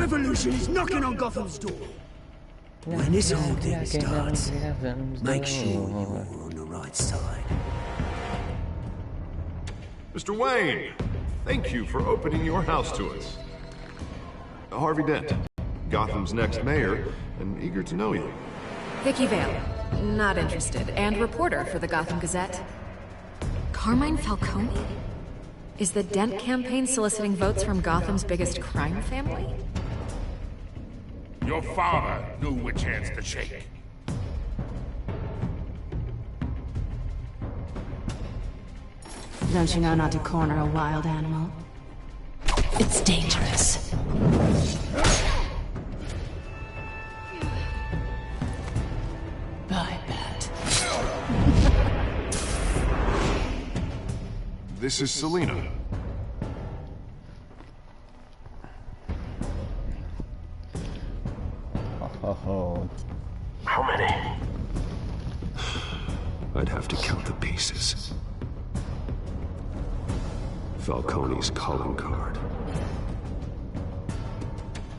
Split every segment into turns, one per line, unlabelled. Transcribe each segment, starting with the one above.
revolution is knocking on Gotham's door. When this whole thing starts, make sure you're on the right side.
Mr. Wayne, thank you for opening your house to us. Harvey Dent, Gotham's next mayor, and eager to know you.
Vicky Vale, not interested, and reporter for the Gotham Gazette. Carmine Falcone? Is the Dent campaign soliciting votes from Gotham's biggest crime family?
Your father knew which hands to shake.
Don't you know not to corner a wild animal? It's dangerous. I bet.
This is Selina.
Oh.
How many?
I'd have to count the pieces. Falcone's calling card.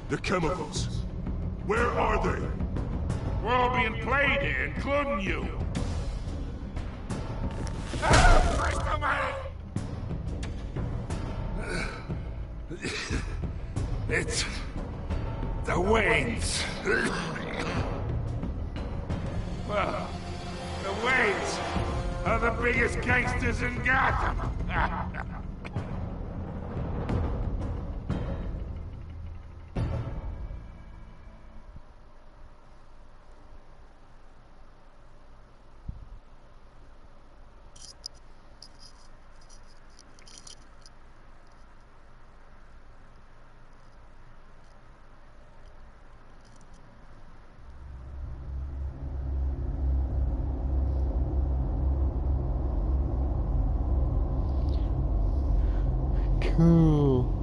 The chemicals. Where are they? We're all being played here, including you. It's the Waynes. Well, the Waynes are the biggest gangsters in Gotham.
Cool.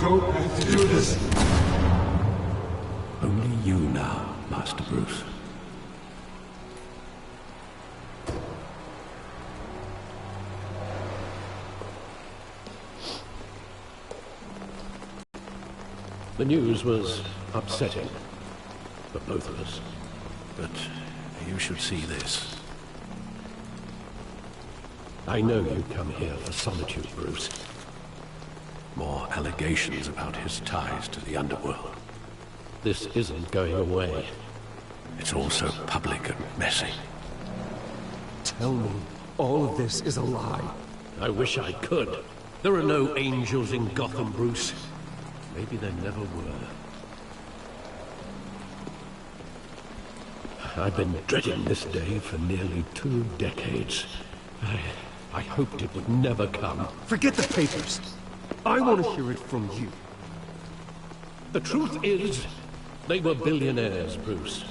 Don't have to do this.
Only you now, Master Bruce.
The news was upsetting for both of us, but you should see this. I know you come here for solitude, Bruce. More allegations about his ties to the underworld. This isn't going away. It's all so public and messy.
Tell me, all of this is a lie.
I wish I could. There are no angels in Gotham, Bruce. Maybe there never were. I've been dreading this day for nearly 2 decades. I hoped it would never come.
Forget the papers. I want to hear it from you.
The truth is, they were billionaires, Bruce.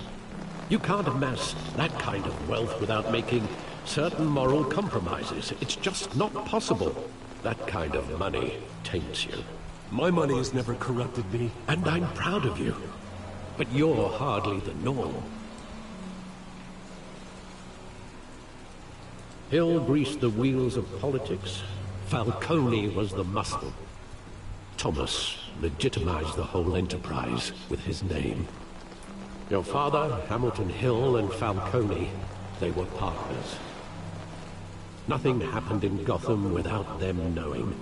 You can't amass that kind of wealth without making certain moral compromises. It's just not possible. That kind of money taints you.
My money has never corrupted me.
And I'm proud of you. But you're hardly the norm. Hill greased the wheels of politics. Falcone was the muscle. Thomas legitimized the whole enterprise with his name. Your father, Hamilton Hill, and Falcone, they were partners. Nothing happened in Gotham without them knowing.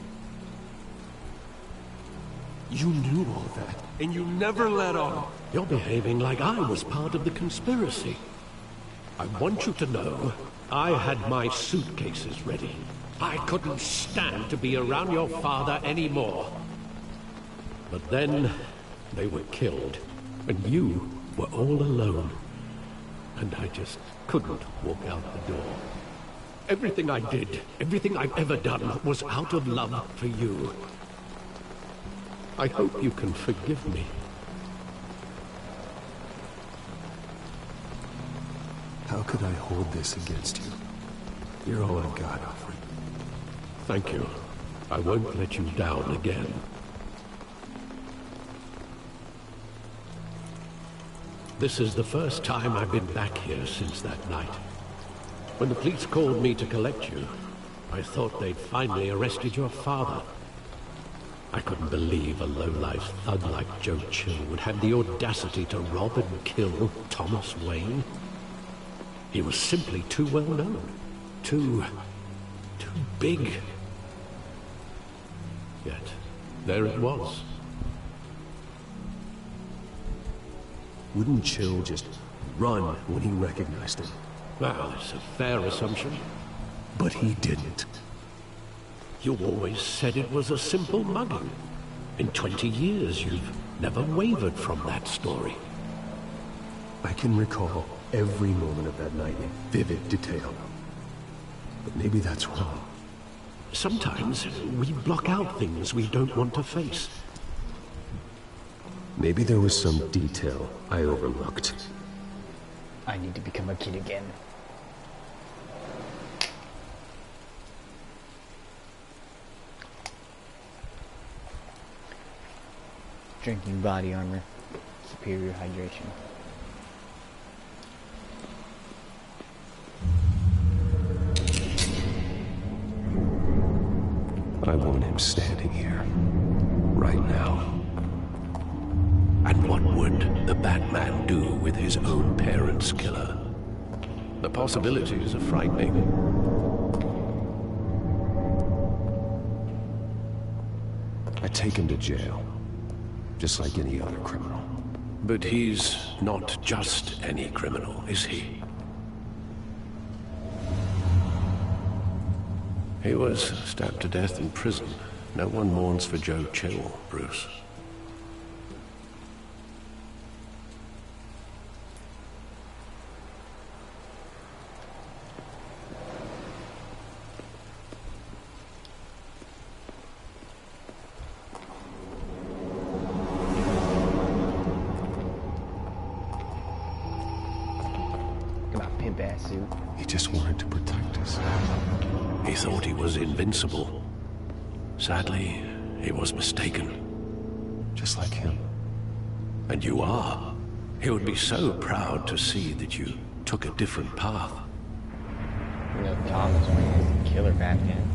You knew all that, and you never let on.
You're behaving like I was part of the conspiracy. I want you to know, I had my suitcases ready. I couldn't stand to be around your father anymore. But then, they were killed, and you were all alone. And I just couldn't walk out the door. Everything I did, everything I've ever done, was out of love for you. I hope you can forgive me.
How could I hold this against you? You're all I've got, Alfred.
Thank you. I won't let you down again. This is the first time I've been back here since that night. When the police called me to collect you, I thought they'd finally arrested your father. I couldn't believe a low-life thug like Joe Chill would have the audacity to rob and kill Thomas Wayne. He was simply too well known. Too big. Yet, there it was.
Wouldn't Chill just run when he recognized him?
Well, it's a fair assumption.
But he didn't.
You always said it was a simple mugging. In 20 years, you've never wavered from that story.
I can recall every moment of that night in vivid detail. But maybe that's wrong.
Sometimes we block out things we don't want to face.
Maybe there was some detail I overlooked.
I need to become a kid again. Drinking body armor. Superior hydration.
I want him standing here. Right now.
And what would the Batman do with his own parents' killer? The possibilities are frightening.
I take him to jail. Just like any other criminal.
But he's not just any criminal, is he? He was stabbed to death in prison. No one mourns for Joe Chill, Bruce.
He just wanted to protect us.
He thought he was invincible. Sadly, he was mistaken.
Just like him.
And you are. He would be so proud to see that you took a different path.
You know, Thomas Wayne is the killer Batman.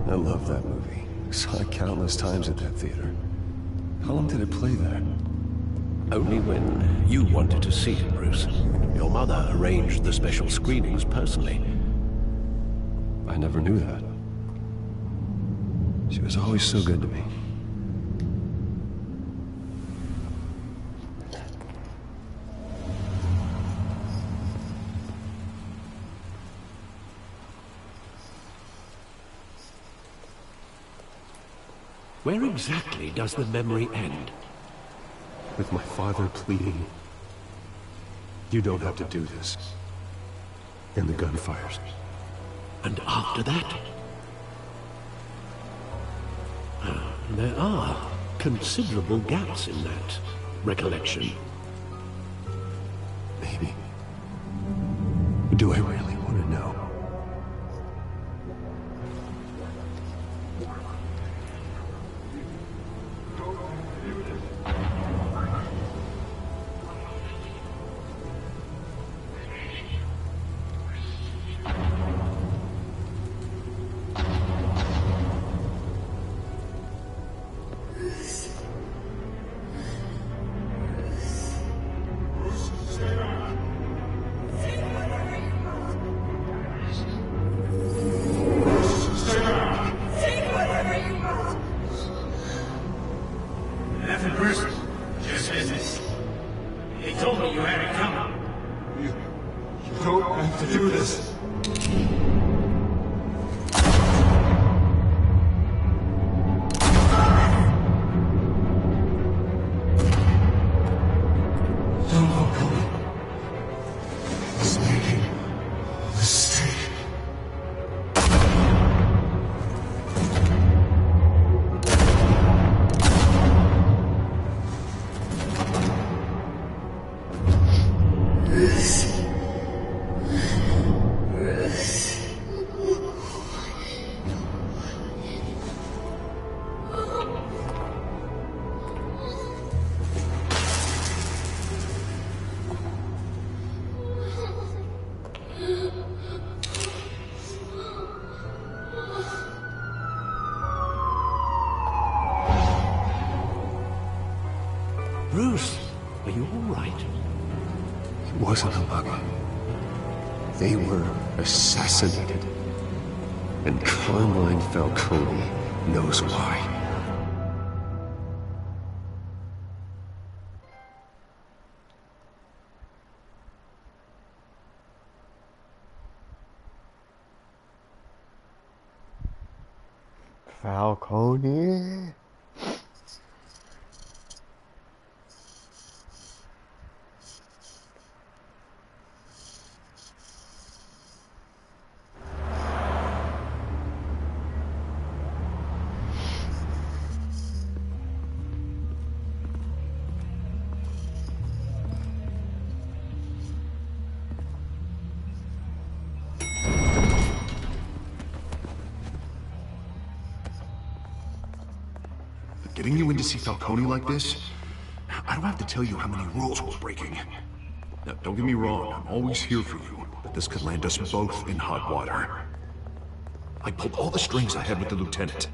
I love that movie. Saw it countless times at that theater. How long did it play there?
Only when you wanted to see it, Bruce. Your mother arranged the special screenings personally.
I never knew that. She was always so good to me.
Where exactly does the memory end?
With my father pleading, "You don't have to do this." And the gun fires.
And after that? There are considerable gaps in that recollection.
Maybe. Do I really want to know?
serious business. He told me you had it coming.
You don't have to do this.
Bruce, are you all right?
It wasn't a bug. They were assassinated. And Carmine Falcone knows why.
Falcone.
Getting you in to see Falcone like this? I don't have to tell you how many rules we're breaking. Now, don't get me wrong, I'm always here for you, but this could land us both in hot water. I pulled all the strings I had with the lieutenant.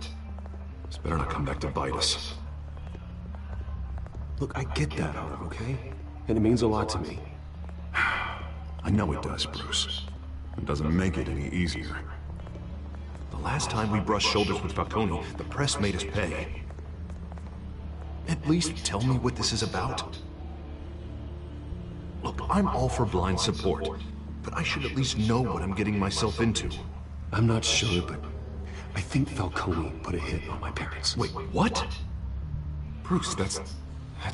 This better not come back to bite us.
Look, I get that, Olive, okay? And it means a lot to me.
I know it does, Bruce. It doesn't make it any easier. The last time we brushed shoulders with Falcone, the press made us pay. At least tell me what this is about. Look, I'm all for blind support, but I should at least know what I'm getting myself into.
I'm not sure, but I think Falcone put a hit on my parents.
Wait, what? Bruce, that's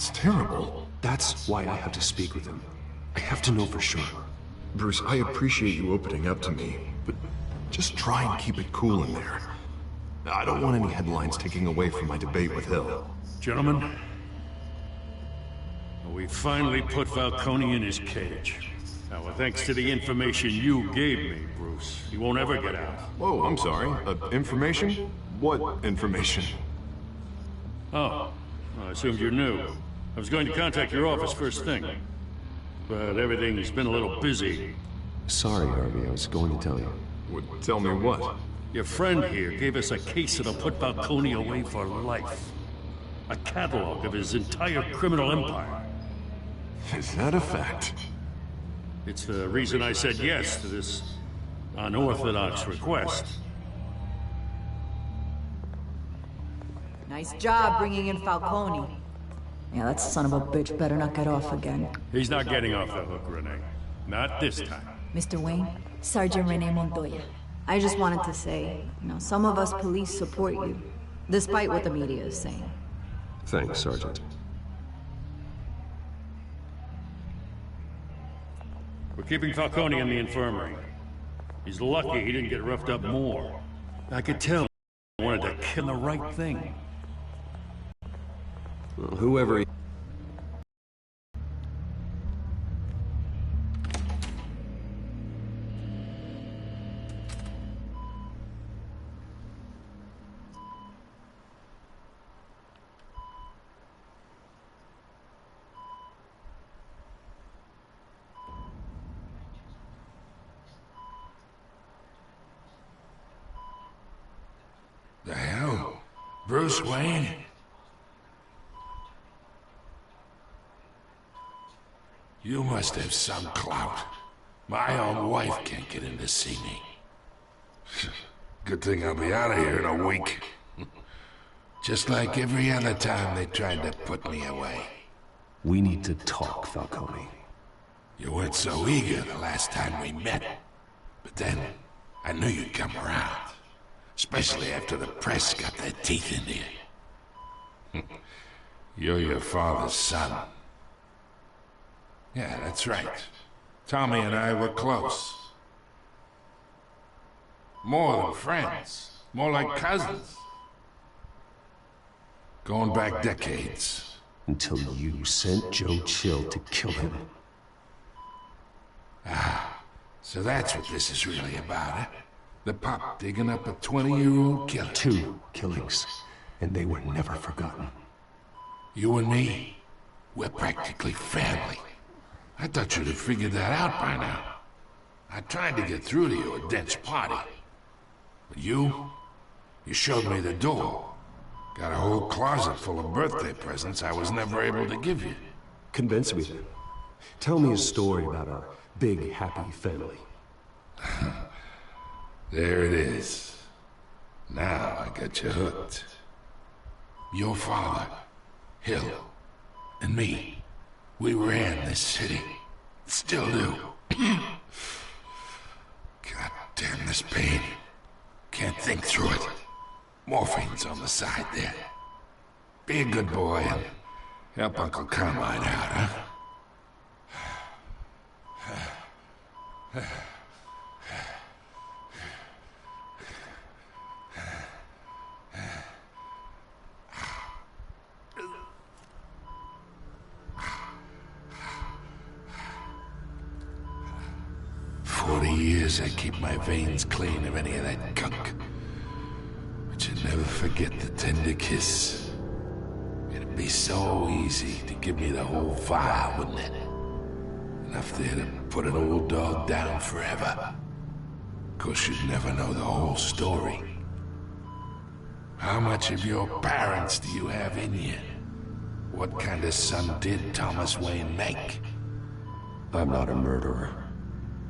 terrible.
That's why I have to speak with him. I have to know for sure.
Bruce, I appreciate you opening up to me, but just try and keep it cool in there. I don't want any headlines taking away from my debate with Hill.
Gentlemen, we finally put Falcone in his cage. Now, thanks to the information you gave me, Bruce, he won't ever get out.
Whoa, I'm sorry. Information? What information?
Oh, I assumed you knew. I was going to contact your office first thing, but everything's been a little busy.
Sorry, Harvey, I was going to tell you.
Tell me what?
Your friend here gave us a case that'll put Falcone away for life. A catalog of his entire criminal empire.
Is that a fact?
It's the reason I said yes to this unorthodox request.
Nice job bringing in Falcone. Yeah, that son of a bitch better not get off again.
He's not getting off the hook, Renee. Not this time.
Mr. Wayne, Sergeant Renee Montoya. I just wanted to say, some of us police support you, despite what the media is saying.
Thanks, Sergeant.
We're keeping Falcone in the infirmary. He's lucky he didn't get roughed up more. I could tell he wanted to kill the right thing.
Well, whoever he...
The hell? Bruce Wayne? You must have some clout. My own wife can't get in to see me.
Good thing I'll be out of here in a week. Just like every other time they tried to put me away.
We need to talk, Falcone.
You weren't so eager the last time we met. But then, I knew you'd come around. Especially after the press got their teeth into you. You're your father's son. Yeah, that's right. Tommy and I were close. More than friends. More like cousins. Going back decades.
Until you sent Joe Chill to kill him.
Ah, so that's what this is really about, huh? The pup digging up a 20-year-old killer.
2 killings, and they were never forgotten.
You and me, we're practically family. I thought you'd have figured that out by now. I tried to get through to you at Dent's party. But you showed me the door. Got a whole closet full of birthday presents I was never able to give you.
Convince me then. Tell me a story about our big, happy family.
There it is. Now I got you hooked. Your father, Hill, and me, we ran this city. Still do. God damn this pain. Can't think through it. Morphine's on the side there. Be a good boy and help Uncle Carmine out, huh? 40 years I keep my veins clean of any of that gunk. But you'd never forget the tender kiss. It'd be so easy to give me the whole vial, wouldn't it? Enough there to put an old dog down forever. Of course, you'd never know the whole story. How much of your parents do you have in you? What kind of son did Thomas Wayne make?
I'm not a murderer.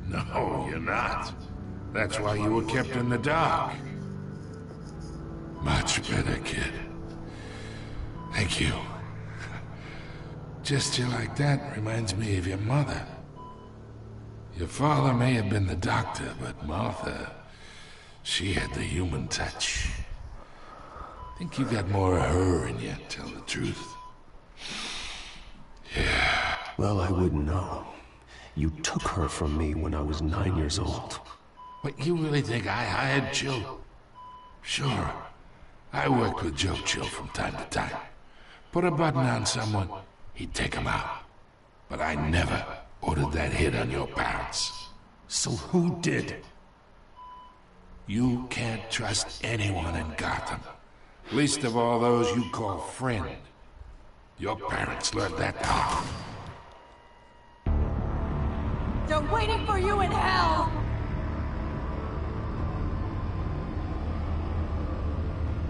No, you're not. That's why you were kept in the dark. Much better, kid. Thank you. Gesture like that reminds me of your mother. Your father may have been the doctor, but Martha, she had the human touch. Think you got more of her in you, tell the truth. Yeah.
Well, I wouldn't know. You took her from me when I was 9 years old.
What, you really think I hired Chill? Sure. I worked with Joe Chill from time to time. Put a button on someone, he'd take him out. But I never ordered that hit on your parents.
So who did?
You can't trust anyone in Gotham. Least of all those you call friend. Your parents learned that hard.
They're waiting for you in hell!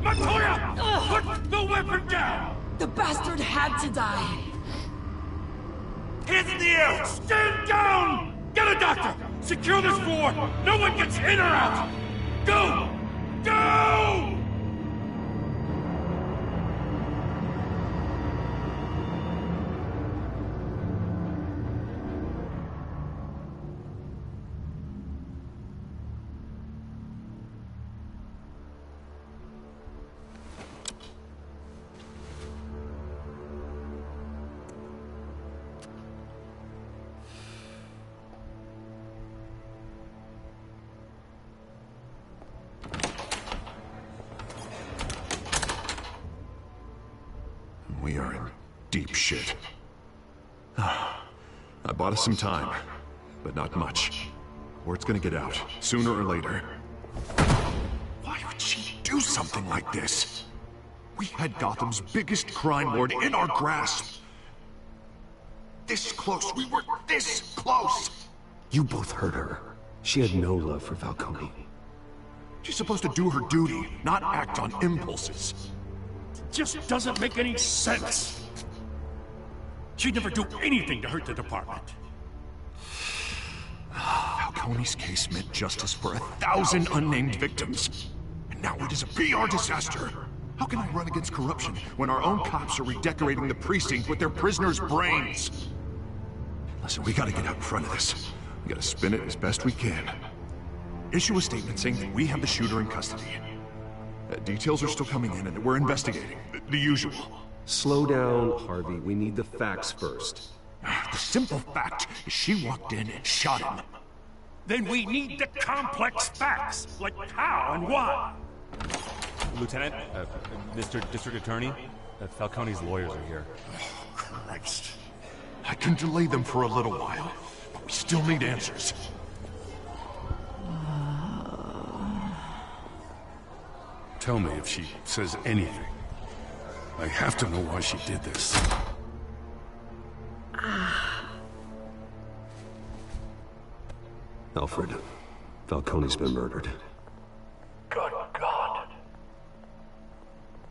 Montoya! Put the weapon down!
The bastard had to die!
Hands in the air! Stand down! Get a doctor! Secure this floor! No one gets in or out! Go! Go!
We are in deep shit. I bought us some time, but not much. Word's gonna get out, sooner or later. Why would she do something like this? We had Gotham's biggest crime lord in our grasp. This close, we were this close!
You both hurt her. She had no love for Falcone.
She's supposed to do her duty, not act on impulses.
Just doesn't make any sense. She'd never do anything to hurt the department.
Falcone's case meant justice for 1,000 unnamed victims. And now it is a PR disaster. How can I run against corruption when our own cops are redecorating the precinct with their prisoners' brains? Listen, we gotta get out in front of this. We gotta spin it as best we can. Issue a statement saying that we have the shooter in custody. Details are still coming in and that we're investigating. The usual.
Slow down, Harvey. We need the facts first.
The simple fact is she walked in and shot him.
Then we need the complex facts, like how and why.
Lieutenant, Mr. District Attorney, Falcone's lawyers are here.
Oh, Christ. I can delay them for a little while, but we still need answers.
Tell me if she says anything. I have to know why she did this.
Alfred, Falcone's been murdered.
Good God.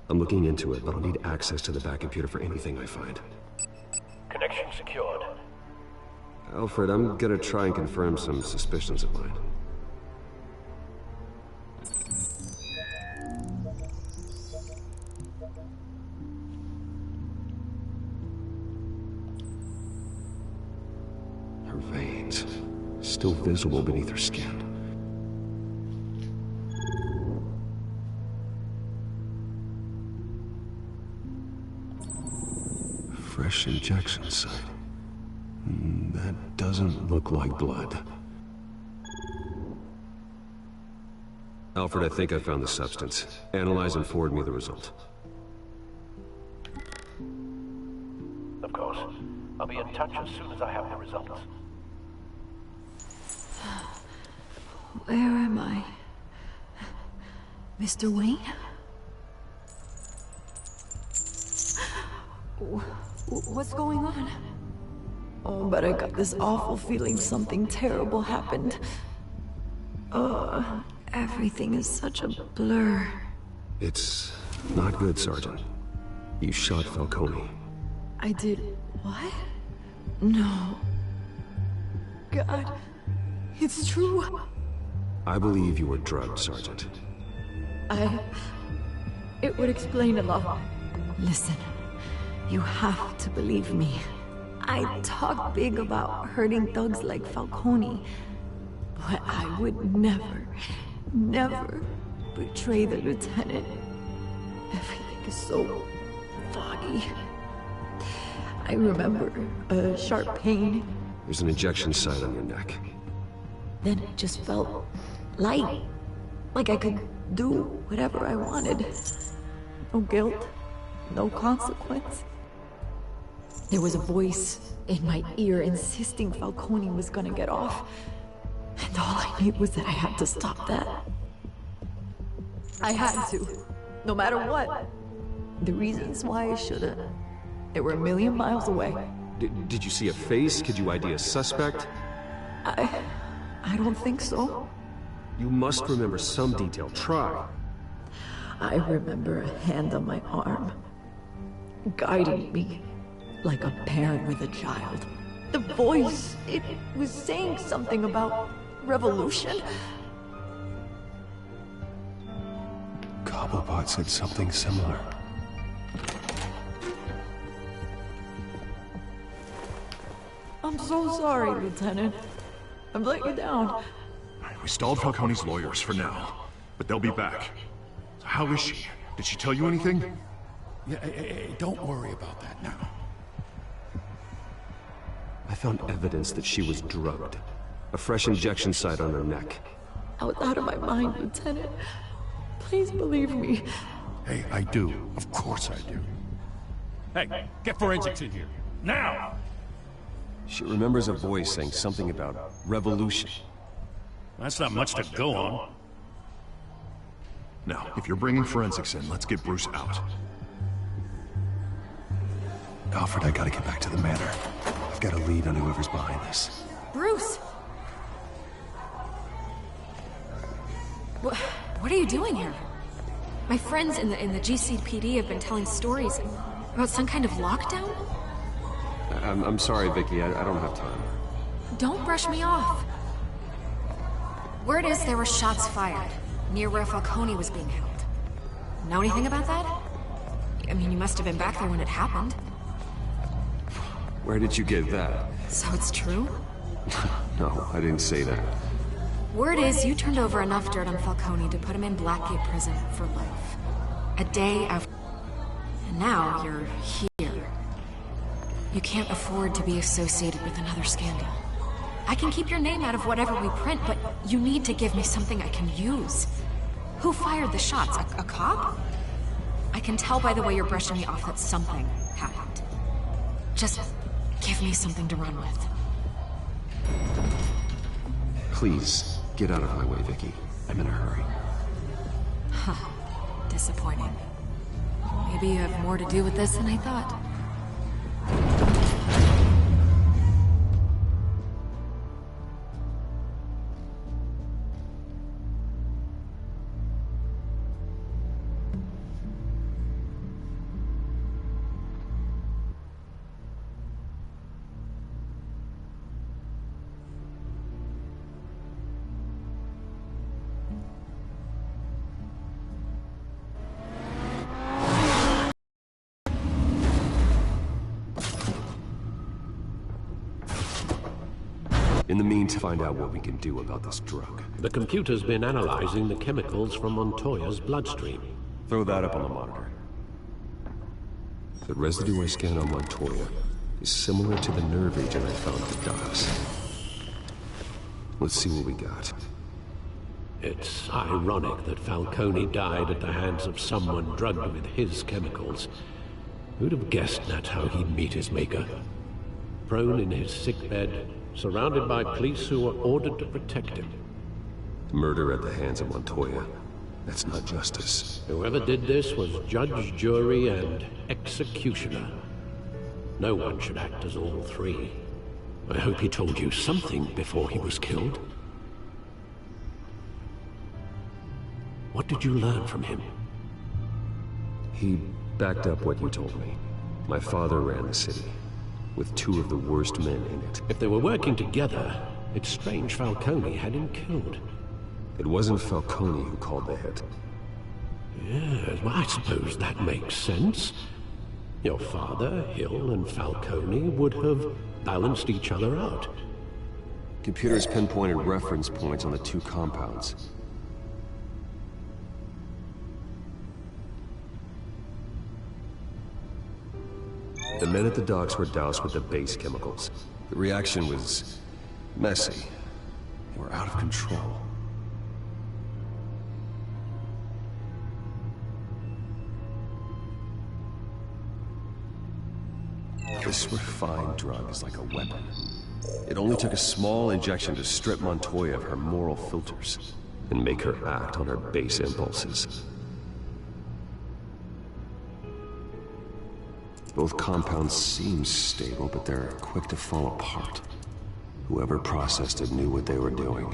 I'm looking into it, but I'll need access to the back computer for anything I find.
Connection secured.
Alfred, I'm gonna try and confirm some suspicions of mine. Her veins, still visible beneath her skin. Fresh injection site. That doesn't look like blood. Alfred, I think I found the substance. Analyze and forward me the result.
Of course. I'll be in touch as soon as I have the results.
Where am I? Mr. Wayne? What's going on? Oh, but I got this awful feeling something terrible happened. Everything is such a blur.
It's not good, Sergeant. You shot Falcone.
I did what? No. God, it's true.
I believe you were drugged, Sergeant.
It would explain a lot. Listen, you have to believe me. I talk big about hurting thugs like Falcone, but I would never betray the lieutenant. Everything is so foggy. I remember a sharp pain.
There's an injection site on your neck.
Then it just felt light, like I could do whatever I wanted. No guilt, no consequence. There was a voice in my ear insisting Falcone was gonna get off. And all I knew was that I had to stop that. I had to, no matter what. The reasons why I shouldn't, they were a million miles away.
Did you see a face? Could you ID a suspect?
I don't think so.
You must remember some detail. Try.
I remember a hand on my arm, guiding me like a parent with a child. The voice, it was saying something about revolution.
Cobblepot said something similar.
I'm so sorry, Lieutenant. I've let you down.
We stalled Falcone's lawyers for now, but they'll be back. So how is she? Did she tell you anything?
Yeah, don't worry about that now.
I found evidence that she was drugged. A fresh injection site on her neck.
I was out of my mind, Lieutenant. Please believe me.
Hey, I do. Of course I do.
Hey, get forensics in here. Now!
She remembers a voice saying something about revolution.
That's not much to go on.
Now, if you're bringing forensics in, let's get Bruce out.
Alfred, I gotta get back to the manor. I've got a lead on whoever's behind this.
Bruce! What are you doing here? My friends in the GCPD have been telling stories about some kind of lockdown?
I'm sorry, Vicky. I don't have time.
Don't brush me off. Word is there were shots fired near where Falcone was being held. Know anything about that? I mean, you must have been back there when it happened.
Where did you get that?
So it's true?
No, I didn't say that.
Word is you turned over enough dirt on Falcone to put him in Blackgate Prison for life. A day after... And now you're here. You can't afford to be associated with another scandal. I can keep your name out of whatever we print, but you need to give me something I can use. Who fired the shots? A cop? I can tell by the way you're brushing me off that something happened. Just give me something to run with.
Please, get out of my way, Vicky. I'm in a hurry.
Huh. Disappointing. Maybe you have more to do with this than I thought.
In the meantime, find out what we can do about this drug.
The computer's been analyzing the chemicals from Montoya's bloodstream.
Throw that up on the monitor. The residue I scanned on Montoya is similar to the nerve agent I found at the docks. Let's see what we got.
It's ironic that Falcone died at the hands of someone drugged with his chemicals. Who'd have guessed that's how he'd meet his maker? Prone in his sickbed, surrounded by police who were ordered to protect him.
Murder at the hands of Montoya. That's not justice.
Whoever did this was judge, jury, and executioner. No one should act as all three. I hope he told you something before he was killed. What did you learn from him?
He backed up what you told me. My father ran the city, with two of the worst men in it.
If they were working together, it's strange Falcone had him killed.
It wasn't Falcone who called the hit.
Yes, well, I suppose that makes sense. Your father, Hill, and Falcone would have balanced each other out.
Computers pinpointed reference points on the two compounds. The men at the docks were doused with the base chemicals. The reaction was messy. They were out of control. This refined drug is like a weapon. It only took a small injection to strip Montoya of her moral filters and make her act on her base impulses. Both compounds seem stable, but they're quick to fall apart. Whoever processed it knew what they were doing.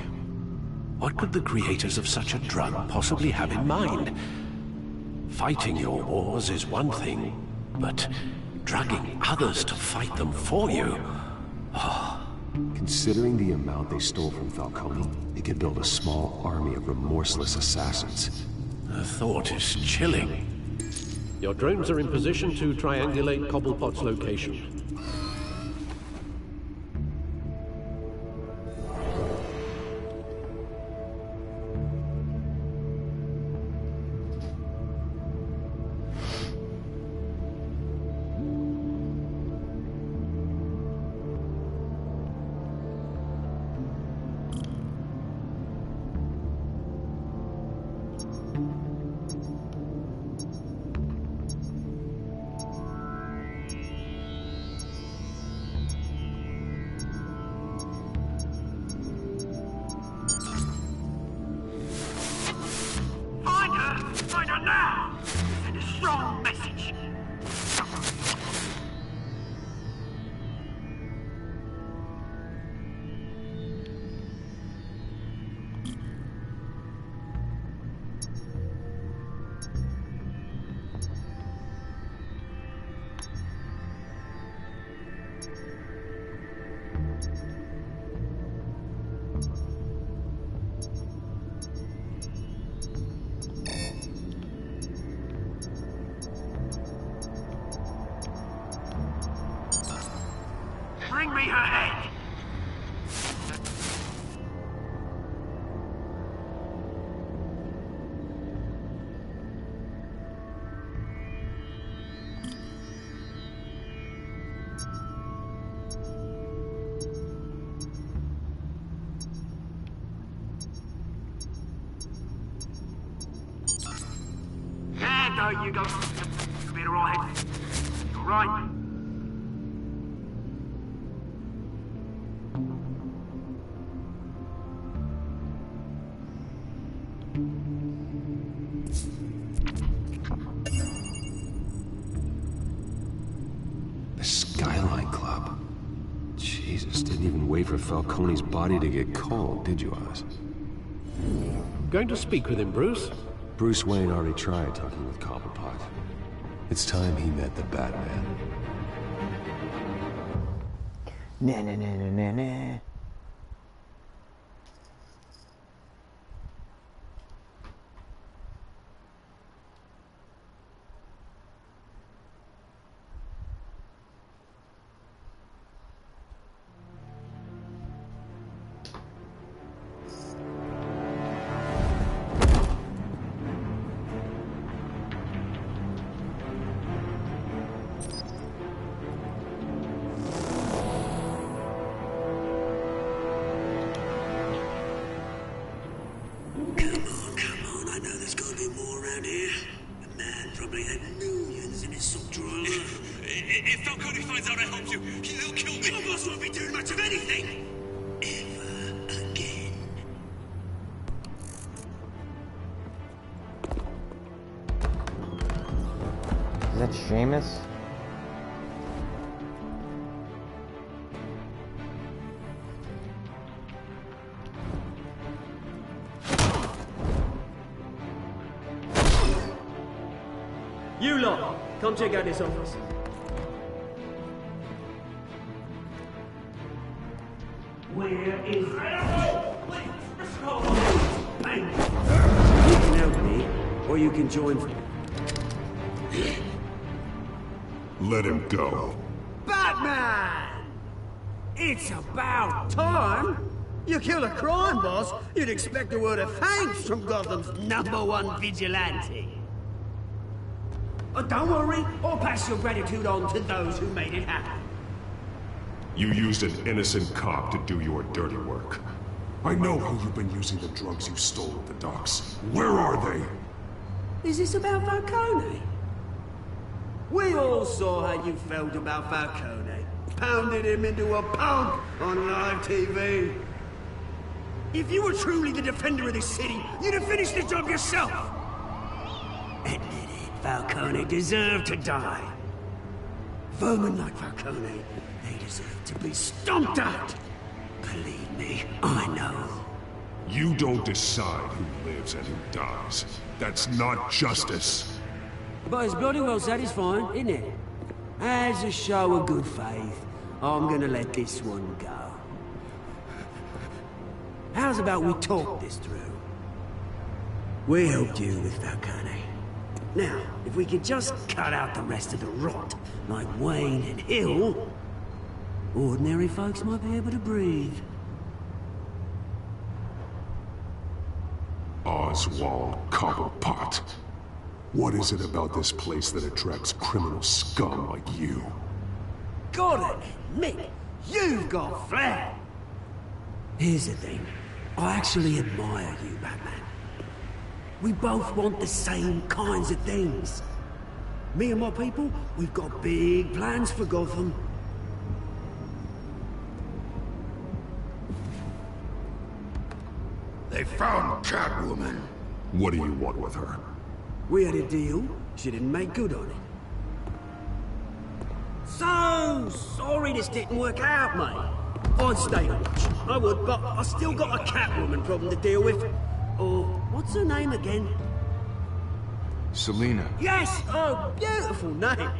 What could the creators of such a drug possibly have in mind? Fighting your wars is one thing, but drugging others to fight them for you? Oh.
Considering the amount they stole from Falcone, they could build a small army of remorseless assassins.
The thought is chilling. Your drones are in position to triangulate Cobblepot's location.
Bring me her head! There you go. You'll be alright. Alright.
The Skyline Club. Jesus, didn't even wait for Falcone's body to get cold, did you, Oz?
Going to speak with him, Bruce?
Bruce Wayne already tried talking with Cobblepot. It's time he met the Batman.
Nah, nah, nah, nah, nah, nah.
If Falcone finds out I helped you, he'll kill me. Your boss won't be doing much of anything. Ever again.
Is that Seamus?
You lot, come check out this office.
Where is
You can help me, or you can join me.
Let him go.
Batman? It's about time. You kill a crime boss, you'd expect a word of thanks from Gotham's #1 vigilante. Don't worry, I'll pass your gratitude on to those who made it happen.
You used an innocent cop to do your dirty work. I know how you've been using the drugs you stole at the docks. Where are they?
Is this about Falcone? We all saw how you felt about Falcone. Pounded him into a pulp on live TV. If you were truly the defender of this city, you'd have finished the job yourself. Admit it, Falcone deserved to die. Vermin like Falcone, they deserve to be stomped out. Believe me, I know.
You don't decide who lives and who dies. That's not justice.
But it's bloody well satisfying, isn't it? As a show of good faith, I'm gonna let this one go. How's about we talk this through? We helped you with Falcone. Now, if we could just cut out the rest of the rot, like Wayne and Hill, ordinary folks might be able to breathe.
Oswald Cobblepot. What is it about this place that attracts criminal scum like you?
Gotta admit, you've got flair. Here's the thing. I actually admire you, Batman. We both want the same kinds of things. Me and my people, we've got big plans for Gotham.
They found Catwoman. What do you want with her?
We had a deal. She didn't make good on it. So sorry this didn't work out, mate. I'd stay on watch. I would, but I still got a Catwoman problem to deal with. Or, what's her name again?
Selina.
Yes! Oh, beautiful name.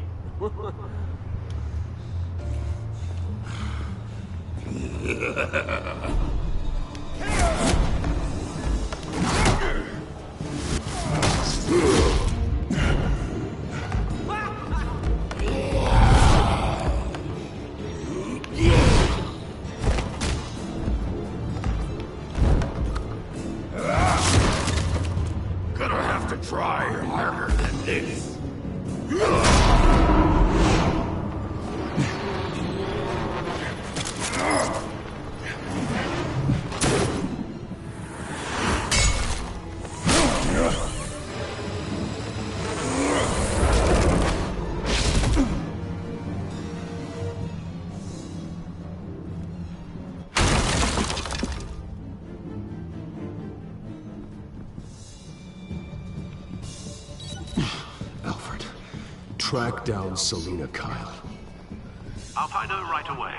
track down Selina Kyle.
I'll find her right away.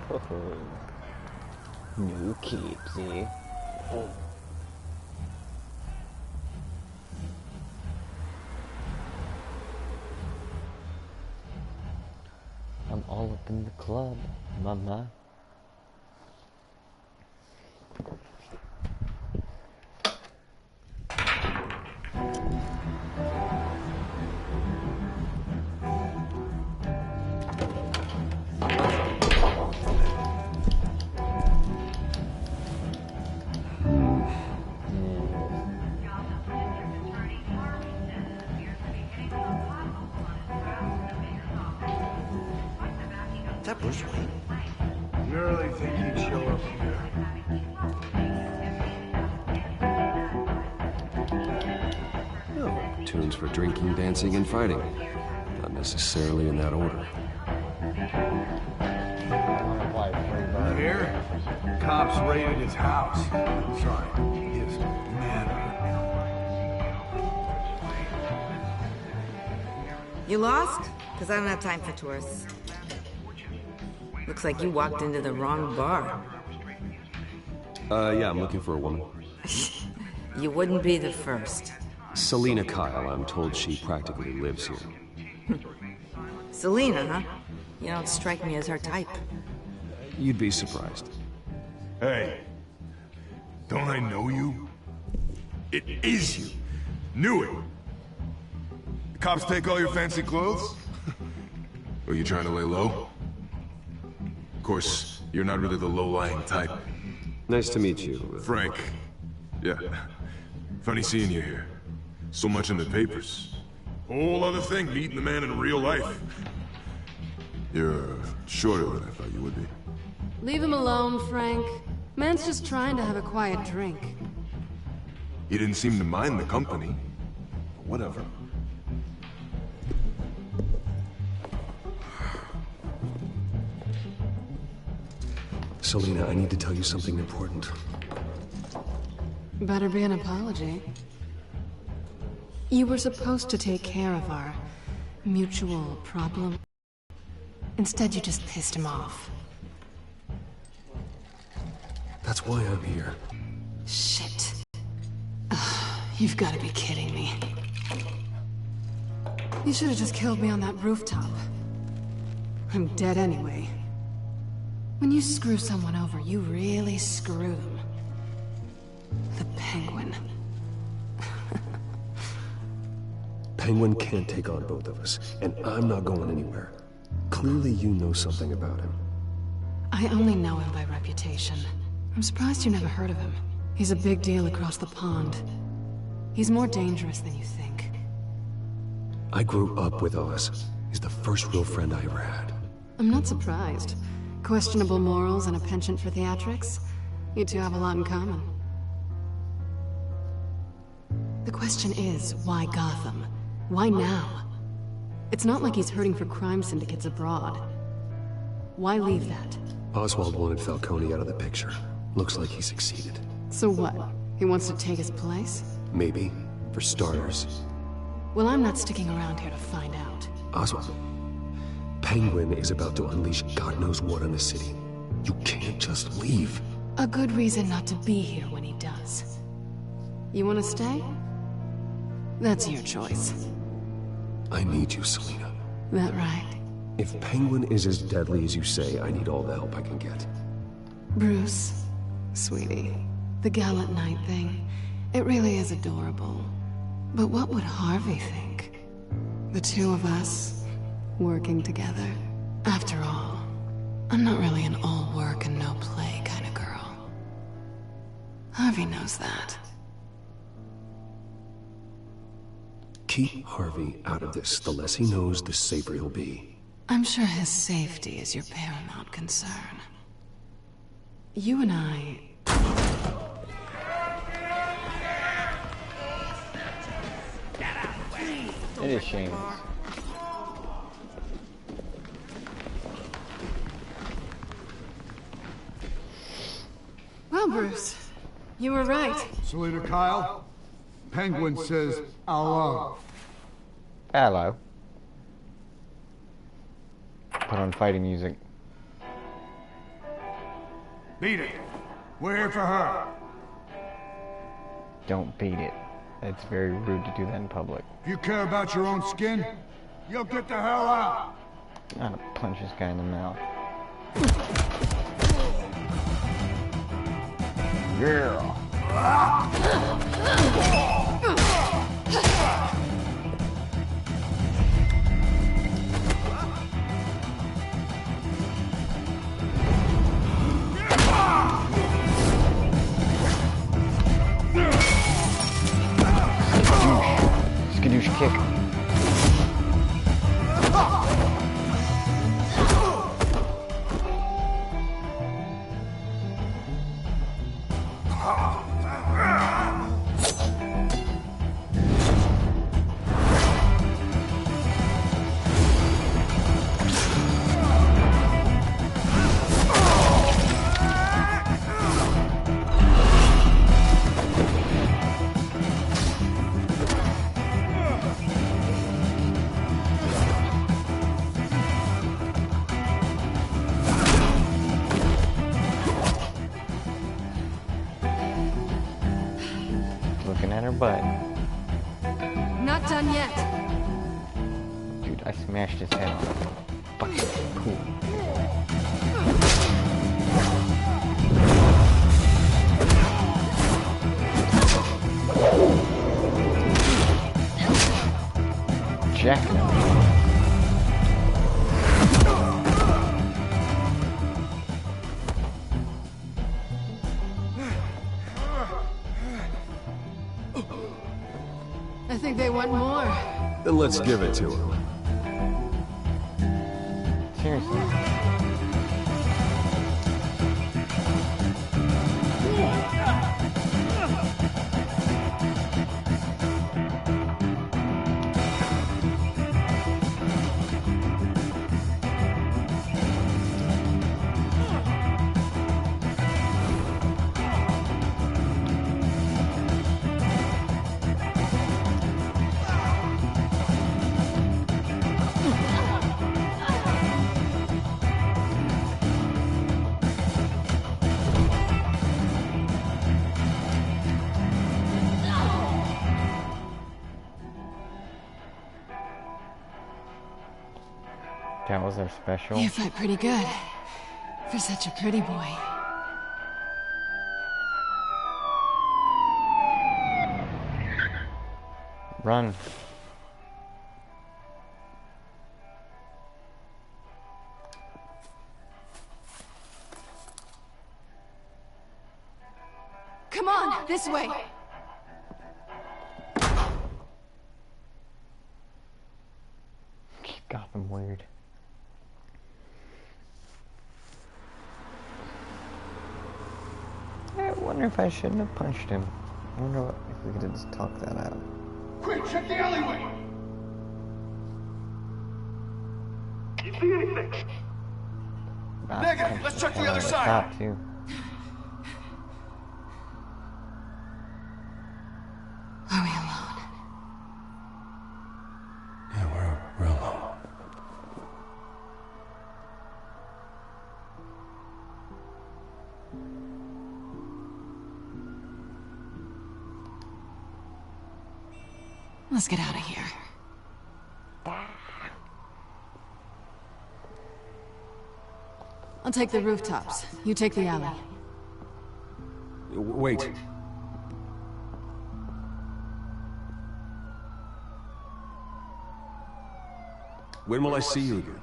Whoa. New keepsy. Oh. I'm all up in the club, mama.
That was Wayne.
You really think he'd show up here?
No, tunes for drinking, dancing, and fighting. Not necessarily in that order.
Here, cops raided his house. Sorry, his manor.
You lost? Because I don't have time for tourists. Looks like you walked into the wrong bar.
Yeah, I'm looking for a woman.
You wouldn't be the first.
Selina Kyle, I'm told she practically lives here.
Selina, huh? You don't strike me as her type.
You'd be surprised.
Hey, don't I know you? It is you. Knew it. The cops take all your fancy clothes? Were you trying to lay low? Of course, you're not really the low-lying type.
Nice to meet you.
Frank. Yeah. Funny seeing you here. So much in the papers. Whole other thing, meeting the man in real life. You're shorter than I thought you would be.
Leave him alone, Frank. Man's just trying to have a quiet drink.
You didn't seem to mind the company. Whatever.
Selina, I need to tell you something important.
Better be an apology. You were supposed to take care of our mutual problem. Instead, you just pissed him off.
That's why I'm here.
Shit. Ugh, you've got to be kidding me. You should have just killed me on that rooftop. I'm dead anyway. When you screw someone over, you really screw them. The Penguin.
Penguin can't take on both of us, and I'm not going anywhere. Clearly you know something about him.
I only know him by reputation. I'm surprised you never heard of him. He's a big deal across the pond. He's more dangerous than you think.
I grew up with Oz. He's the first real friend I ever had.
I'm not surprised. Questionable morals and a penchant for theatrics. You two have a lot in common. The question is, why Gotham? Why now? It's not like he's hurting for crime syndicates abroad. Why leave that?
Oswald wanted Falcone out of the picture. Looks like he succeeded.
So what? He wants to take his place?
Maybe. For starters.
Well, I'm not sticking around here to find out.
Oswald. Penguin is about to unleash God knows what on the city. You can't just leave.
A good reason not to be here when he does. You want to stay? That's your choice.
I need you, Selina.
That right?
If Penguin is as deadly as you say, I need all the help I can get.
Bruce, sweetie, the gallant knight thing, it really is adorable. But what would Harvey think? The two of us, working together. After all, I'm not really an all work and no play kind of girl. Harvey knows that.
Keep Harvey out of this. The less he knows, the safer he'll be.
I'm sure his safety is your paramount concern. You and I...
It is shameless.
Well, Bruce, you were right.
Selena Kyle, Penguin says hello.
Hello. Put on fighting music.
Beat it. We're here for her.
Don't beat it. It's very rude to do that in public.
If you care about your own skin, you'll get the hell out.
I'm gonna punch this guy in the mouth. Yeah. Skadoosh kick. Looking at her butt.
Not done yet.
Dude, I smashed his head on a fucking pool. Jacking him.
I think they want more.
Then let's give it to him.
Seriously. That was their special.
You fight pretty good. For such a pretty boy.
Run.
Come on, this way.
Keep Gotham weird. I wonder if I shouldn't have punched him. I wonder if we could just talk that out.
Quick, check the alleyway.
You see anything? Negative. Let's check the other side.
Top too.
Are we alone?
Yeah, we're alone.
Let's get out of here. I'll take the rooftops. You take the alley.
Wait. When will I see you again?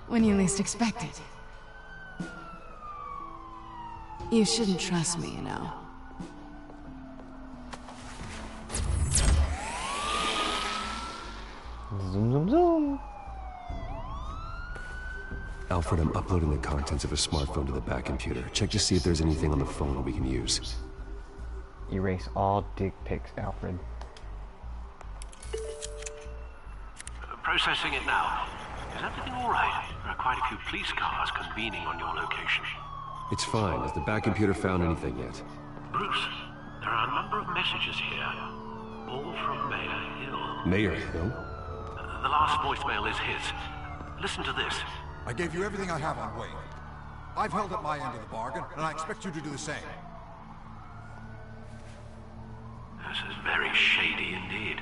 When you least expect it. You shouldn't trust me, you know.
Zoom, zoom, zoom.
Alfred, I'm uploading the contents of a smartphone to the back computer. Check to see if there's anything on the phone that we can use.
Erase all dick pics, Alfred.
Processing it now. Is everything all right? There are quite a few police cars convening on your location.
It's fine. Has the back computer found anything yet?
Bruce, there are a number of messages here. All from Mayor Hill.
Mayor Hill?
The last voicemail is his. Listen to this.
I gave you everything I have on Wayne. I've held up my end of the bargain, and I expect you to do the same.
This is very shady indeed.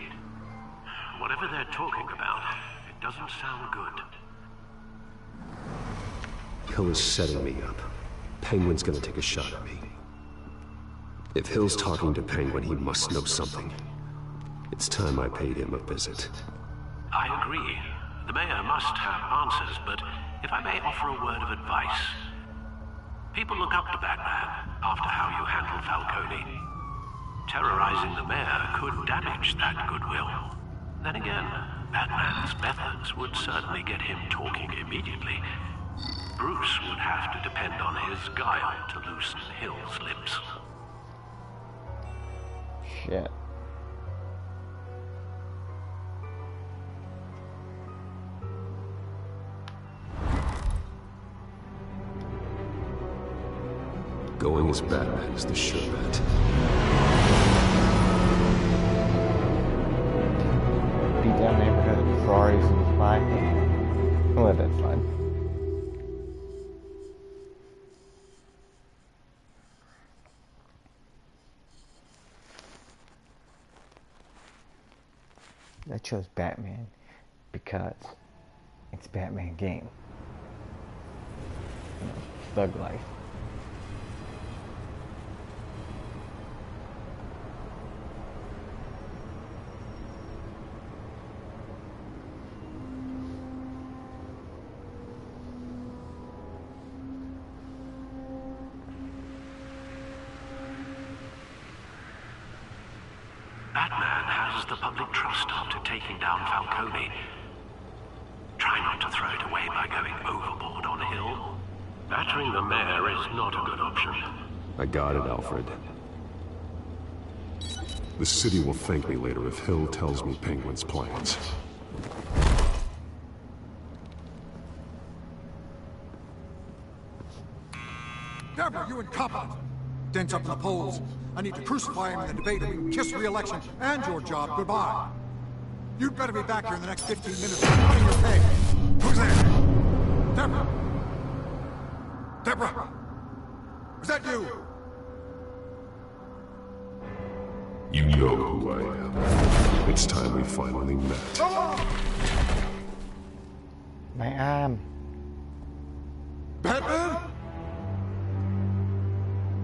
Whatever they're talking about, it doesn't sound good.
Hill is setting me up. Penguin's gonna take a shot at me. If Hill's talking to Penguin, he must know something. It's time I paid him a visit.
I agree. The mayor must have answers, but if I may offer a word of advice. People look up to Batman after how you handled Falcone. Terrorizing the mayor could damage that goodwill. Then again, Batman's methods would certainly get him talking immediately. Bruce would have to depend on his guile to loosen Hill's lips.
Shit.
Going as Batman is the sure bet.
Beat down neighborhood, Ferraris and flying. Well, that's fine. I chose Batman because it's Batman game. You know, thug life.
Batman has the public trust after taking down Falcone. Try not to throw it away by going overboard on Hill. Battering the mayor is not a good option.
I got it, Alfred. The city will thank me later if Hill tells me Penguin's plans.
Deborah, you incompetent! Dents up in the polls. I need to crucify him in the debate and we can kiss re-election and your job goodbye. You'd better be back here in the next 15 minutes or cutting your pay. Who's there? Deborah! Deborah! Is that you?
You know who I am. It's time we finally met.
My arm.
Batman?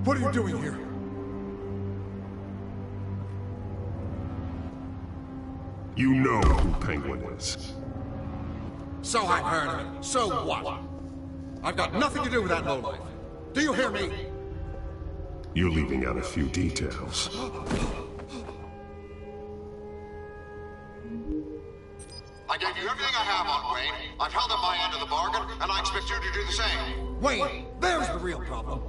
What are you doing here?
You know who Penguin is.
So I've heard of it. So what? I've got nothing to do with that lowlife. Do you hear me?
You're leaving out a few details.
I gave you everything I have on Wayne. I've held up my end of the bargain, and I expect you to do the same. Wayne, there's the real problem.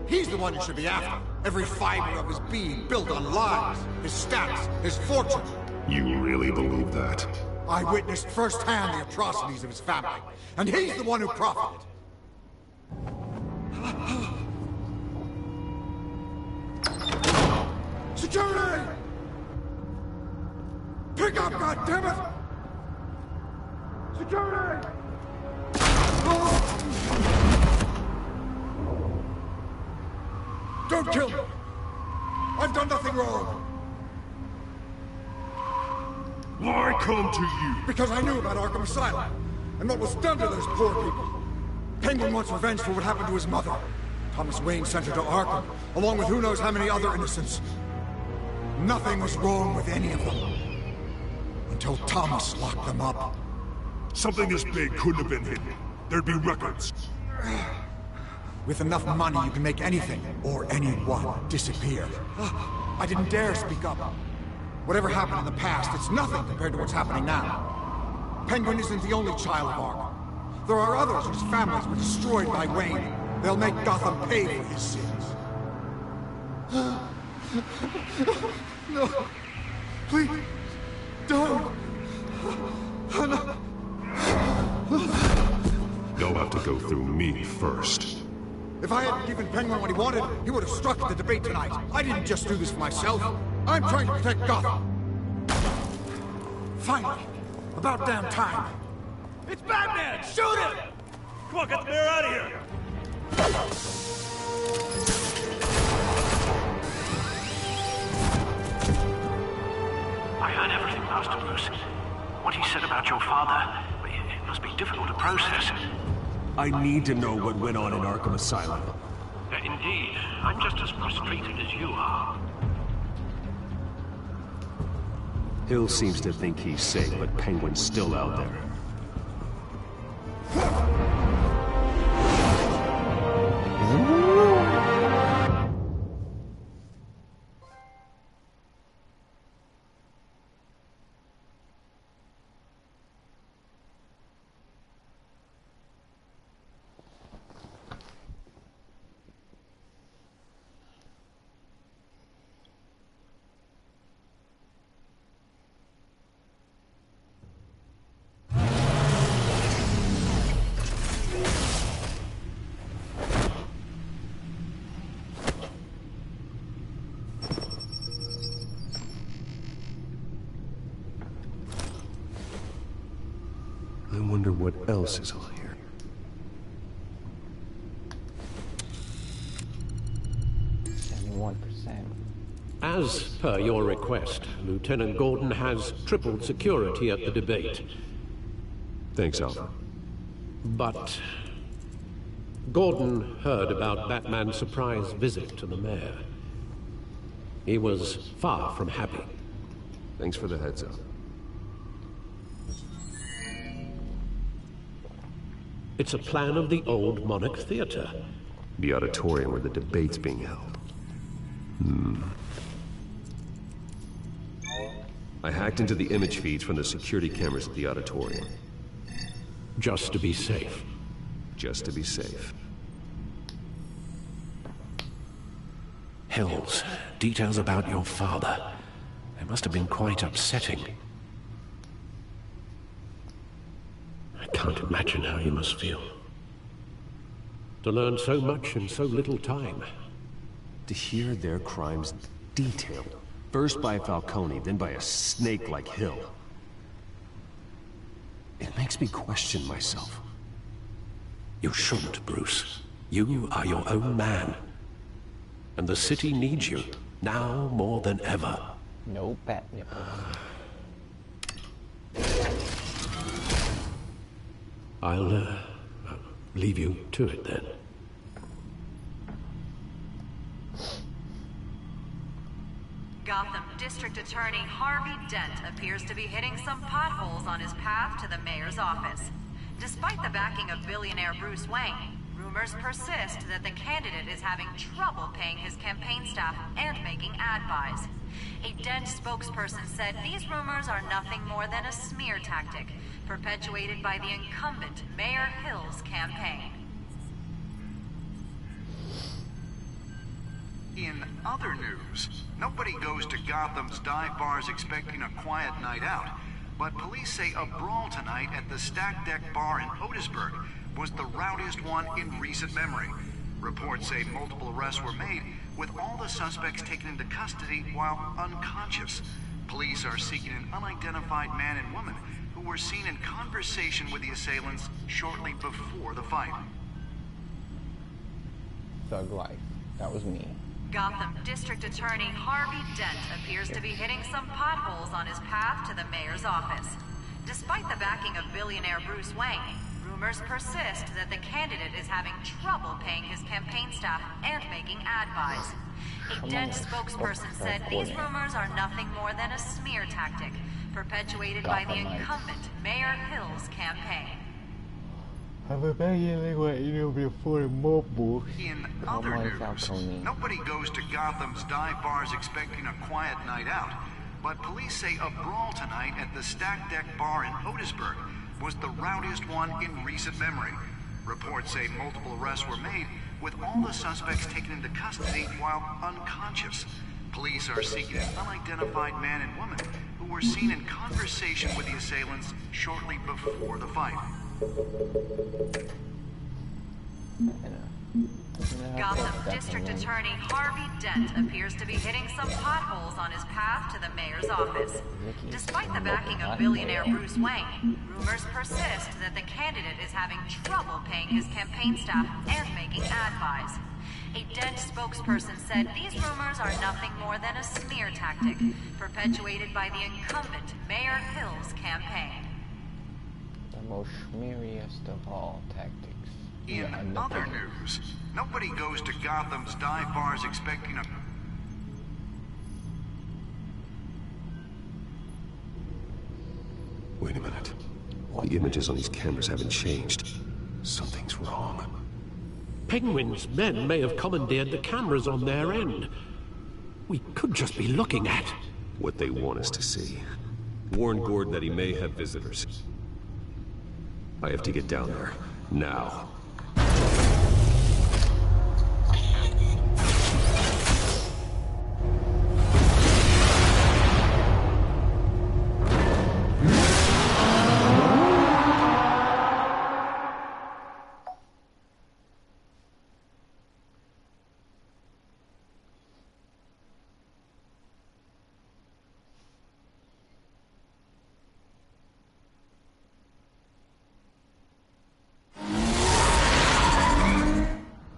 He's the one you should be after. Every fiber of his being built on lies, his status, his fortune.
You really believe that?
I witnessed firsthand the atrocities of his family, and he's the one who profited. Security! Pick up, goddammit! Security! Don't kill me! I've done nothing wrong!
Why come to you?
Because I knew about Arkham Asylum, and what was done to those poor people. Penguin wants revenge for what happened to his mother. Thomas Wayne sent her to Arkham, along with who knows how many other innocents. Nothing was wrong with any of them. Until Thomas locked them up.
Something this big couldn't have been hidden. There'd be records.
With enough money, you can make anything, or anyone, disappear. I didn't dare speak up. Whatever happened in the past, it's nothing compared to what's happening now. Penguin isn't the only child of Arkham. There are others whose families were destroyed by Wayne. They'll make Gotham pay for his sins. No. Please. Don't. No.
You'll have to go through me first.
If I hadn't given Penguin what he wanted, he would have struck at the debate tonight. I didn't just do this for myself. I'm trying to protect Gotham. Finally. About damn time.
It's Batman! Shoot him! Come on, get the mayor out of here!
I heard everything, Master Bruce. What he said about your father, it must be difficult to process.
I need to know what went on in Arkham Asylum.
Indeed. I'm just as frustrated as you are.
Hill seems to think he's safe, but Penguin's still out there. I wonder what else is on here.
As per your request, Lieutenant Gordon has tripled security at the debate.
Thanks, Alpha.
But Gordon heard about Batman's surprise visit to the mayor. He was far from happy.
Thanks for the heads up.
It's a plan of the old Monarch Theater.
The auditorium where the debate's being held. I hacked into the image feeds from the security cameras at the auditorium.
Just to be safe.
Just to be safe.
Hills, details about your father. They must have been quite upsetting. I can't imagine how you must feel.
To learn so much in so little time.
To hear their crimes detailed. First by Falcone, then by a snake like Hill. It makes me question myself.
You shouldn't, Bruce. You are your own man. And the city needs you, now more than ever.
No bat nipple.
I'll leave you to it then.
Gotham District Attorney Harvey Dent appears to be hitting some potholes on his path to the mayor's office. Despite the backing of billionaire Bruce Wayne, rumors persist that the candidate is having trouble paying his campaign staff and making ad buys. A Dent spokesperson said these rumors are nothing more than a smear tactic, perpetuated by the incumbent Mayor Hill's campaign.
In other news, nobody goes to Gotham's dive bars expecting a quiet night out, but police say a brawl tonight at the Stack Deck Bar in Otisburg was the rowdiest one in recent memory. Reports say multiple arrests were made, with all the suspects taken into custody while unconscious. Police are seeking an unidentified man and woman who were seen in conversation with the assailants shortly before the fight.
Thug life. That was me.
Gotham District Attorney Harvey Dent appears to be hitting some potholes on his path to the mayor's office. Despite the backing of billionaire Bruce Wayne, Rumors persist that the candidate is having trouble paying his campaign staff and making ad buys. A Dent spokesperson said these rumors are nothing more than a smear tactic perpetuated by the incumbent Mayor Hill's campaign.
In other news, nobody goes to Gotham's dive bars expecting a quiet night out, but police say a brawl tonight at the Stack Deck Bar in Otisburg was the rowdiest one in recent memory. Reports say multiple arrests were made, with all the suspects taken into custody while unconscious. Police are seeking an unidentified man and woman who were seen in conversation with the assailants shortly before the fight.
Gotham District Attorney Harvey Dent appears to be hitting some potholes on his path to the mayor's office. Despite the backing of billionaire Bruce Wayne, rumors persist that the candidate is having trouble paying his campaign staff and making ad buys. A Dent spokesperson said these rumors are nothing more than a smear tactic perpetuated by the incumbent Mayor Hill's campaign.
The most smeariest of all tactics.
In other news, nobody goes to Gotham's dive bars expecting a...
Wait a minute. The images on these cameras haven't changed. Something's wrong.
Penguin's men may have commandeered the cameras on their end. We could just be looking at
what they want us to see. Warn Gordon that he may have visitors. I have to get down there. Now.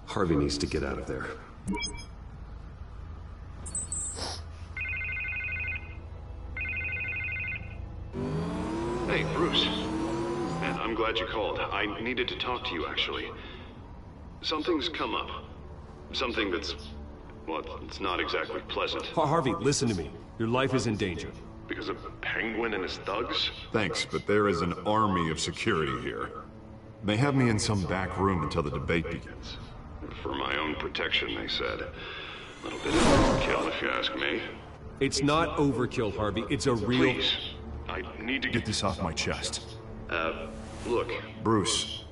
Harvey needs to get out of there.
Hey, Bruce. Man, I'm glad you called. I needed to talk to you, actually. Something's come up. Something that's... well, it's not exactly pleasant.
Harvey, listen to me. Your life is in danger.
Because of Penguin and his thugs? Thanks, but there is an army of security here. They have me in some back room until the debate begins. For my own protection, they said. A little bit of overkill, if you ask me.
It's not overkill, Harvey. It's a real...
Please. I need to get this off my chest. Look. Bruce,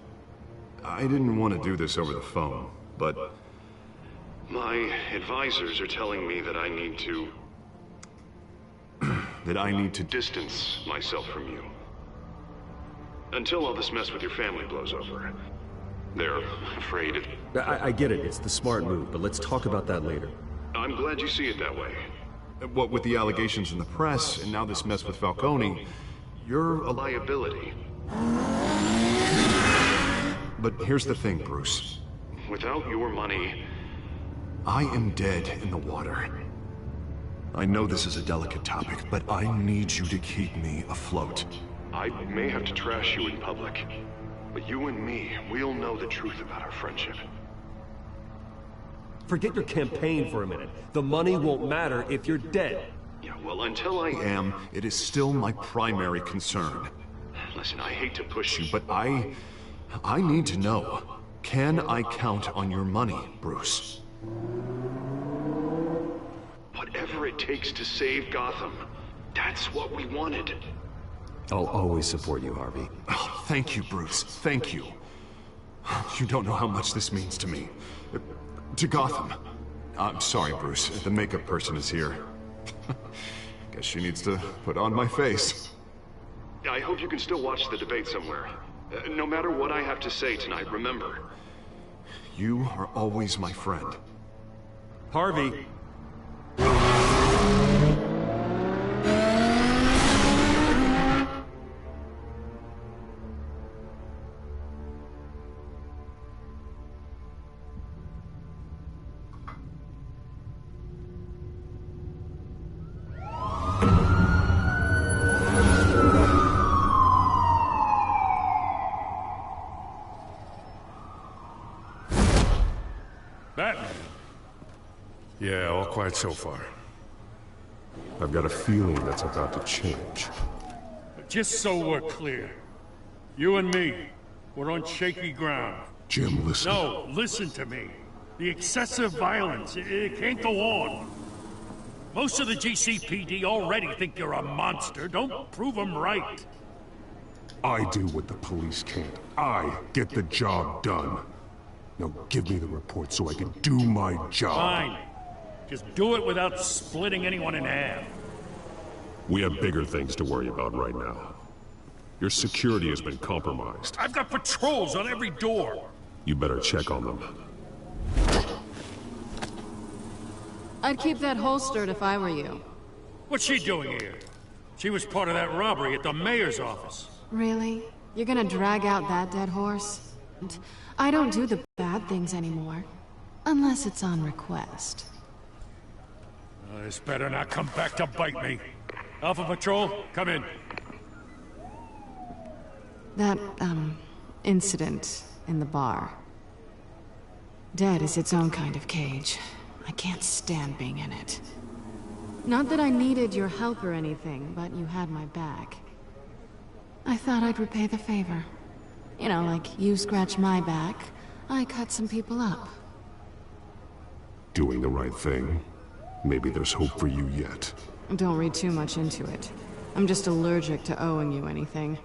I didn't want to do this over the phone, but... my advisors are telling me that I need to... that I need to distance myself from you. Until all this mess with your family blows over. They're afraid it...
I get it. It's the smart move, but let's talk about that later.
I'm glad you see it that way. What with the allegations in the press, and now this mess with Falcone, you're a liability. But here's the thing, Bruce. Without your money... I am dead in the water. I know this is a delicate topic, but I need you to keep me afloat. I may have to trash you in public. But you and me, we'll know the truth about our friendship.
Forget your campaign for a minute. The money won't matter if you're dead.
Yeah, well, until I am, it is still my primary concern. Listen, I hate to push you, but I need to know. Can I count on your money, Bruce? Whatever it takes to save Gotham, that's what we wanted.
I'll always support you, Harvey.
Oh, thank you, Bruce. Thank you. You don't know how much this means to me. To Gotham. I'm sorry, Bruce. The makeup person is here. Guess she needs to put on my face. I hope you can still watch the debate somewhere. No matter what I have to say tonight, remember. You are always my friend.
Harvey!
quiet so far.
I've got a feeling that's about to change.
Just so we're clear, you and me, we're on shaky ground.
Jim, listen.
No, listen to me. The excessive violence, it can't go on. Most of the GCPD already think you're a monster. Don't prove them right.
I do what the police can't. I get the job done. Now give me the report so I can do my job.
Fine. Just do it without splitting anyone in half.
We have bigger things to worry about right now. Your security has been compromised.
I've got patrols on every door.
You better check on them.
I'd keep that holstered if I were you.
What's she doing here? She was part of that robbery at the mayor's office.
Really? You're gonna drag out that dead horse? I don't do the bad things anymore. Unless it's on request.
This better not come back to bite me. Alpha Patrol, come in.
That, incident in the bar. Dead is its own kind of cage. I can't stand being in it. Not that I needed your help or anything, but you had my back. I thought I'd repay the favor. You know, like you scratch my back, I cut some people up.
Doing the right thing. Maybe there's hope for you yet.
Don't read too much into it. I'm just allergic to owing you anything.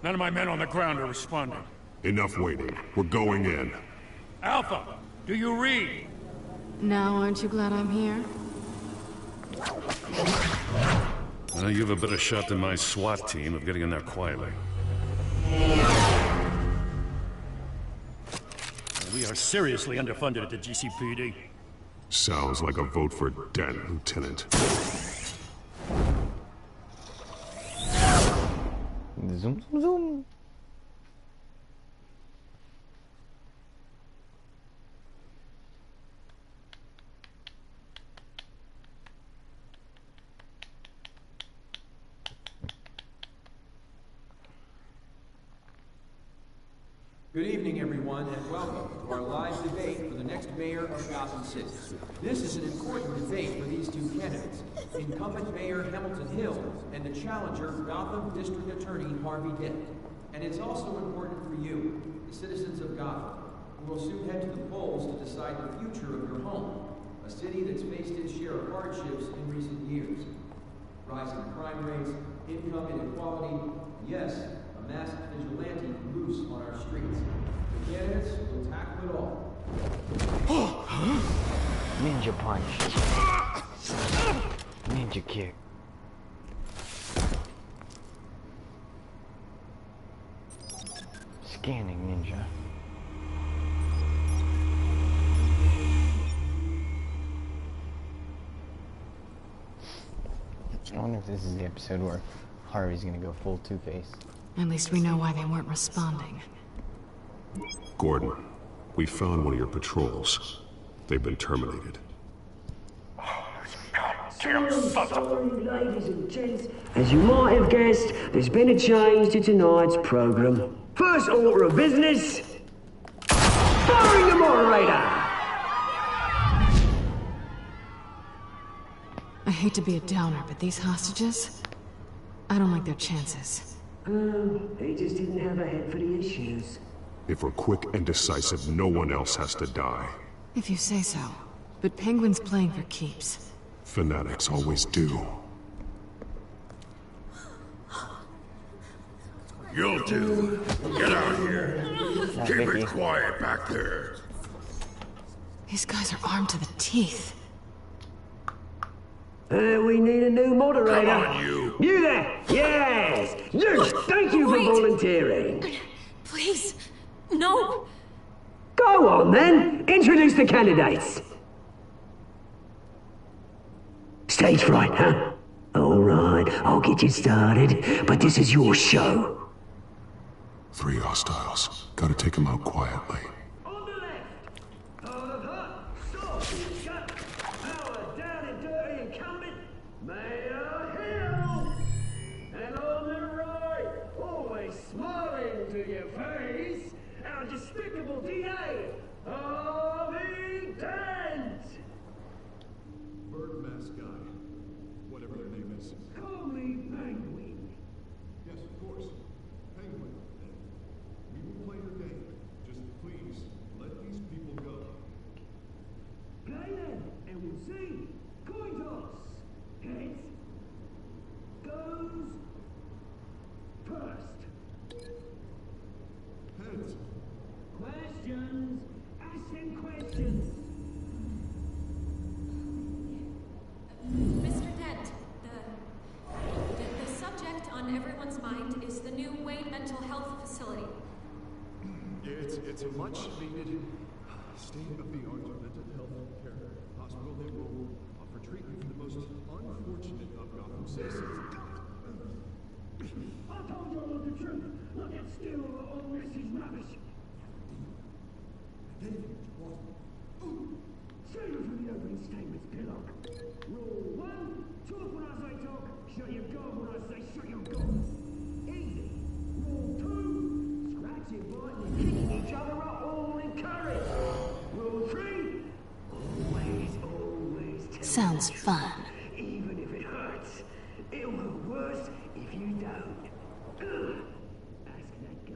None of my men on the ground are responding.
Enough waiting. We're going in.
Alpha, do you read?
Now, aren't you glad I'm here?
Well, you have a better shot than my SWAT team of getting in there quietly.
We are seriously underfunded at the GCPD.
Sounds like a vote for Dent, Lieutenant.
Zoom, zoom, zoom.
Good evening, everyone, and welcome to our live debate for the next mayor of Gotham City. This is an important debate for these two candidates, incumbent Mayor Hamilton Hill and the challenger, Gotham District Attorney Harvey Dent. And it's also important for you, the citizens of Gotham, who will soon head to the polls to decide the future of your home, a city that's faced its share of hardships in recent years. Rising crime rates, income inequality, and yes, a masked vigilante loose on our streets. The candidates will tackle it all.
Ninja punch. Ninja kick. Scanning ninja. I wonder if this is the episode where Harvey's gonna go full Two-Face.
At least we know why they weren't responding.
Gordon, we found one of your patrols. They've been terminated.
Sorry, ladies and gents. As you might have guessed, there's been a change to tonight's program. First order of business, firing the moderator!
I hate to be a downer, but these hostages, I don't like their chances.
He just didn't have a head for the issues.
If we're quick and decisive, no one else has to die.
If you say so. But Penguin's playing for keeps.
Fanatics always do.
You'll do. Get out here. Keep it quiet back there.
These guys are armed to the teeth.
We need a new moderator.
Come on, you.
You there! Yes! You! Thank you for volunteering.
Please, no.
Go on, then. Introduce the candidates. Stage fright, huh? All right, I'll get you started, but this is your show.
3 hostiles. Gotta take them out quietly.
On the left, out of her, soft shut, our down and dirty incumbent, Mayor Hill. And on the right, always smiling to your face, our despicable DA, Harvey Dent.
It's a much-needed state-of-the-art mental health care hospital. They will offer treatment for the most unfortunate of Gotham citizens.
I told you all the truth. Look at still all this is rubbish. Say it from the opening statements, Pillock. Rule 1, talk when I say talk, shut your gob when I say shut your gob. Easy. Rule 2, scratching, biting, and kicking each other are all encouraged. Rule 3, always tell
Sounds
the truth,
fun.
even if it hurts. It'll hurt worse if you don't. Ask that guy.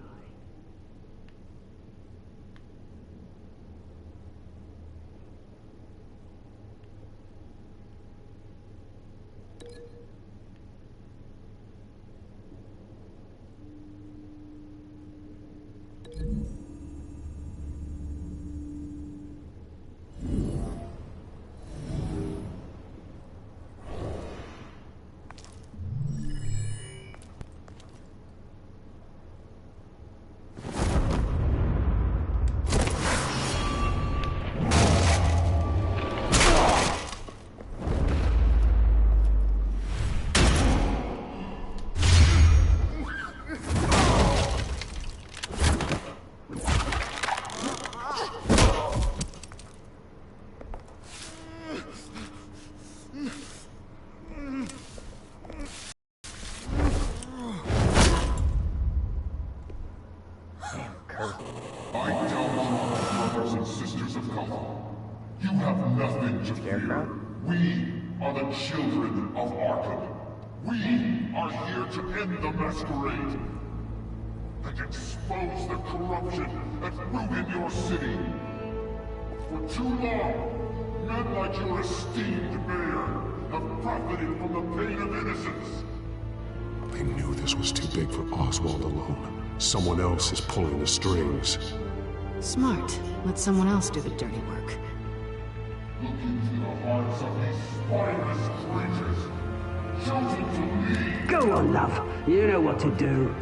I tell you, brothers and sisters of Gotham, you have nothing to fear. We are the children of Arkham. We are here to end the masquerade and expose the corruption that ruined your city. For too long, men like your esteemed mayor have profited from the pain of innocence.
They knew this was too big for Oswald alone. Someone else is pulling the strings.
Smart. Let someone else do the dirty work.
Look into the hearts of these spineless creatures, chosen to lead.
Go on, love. You know what to do.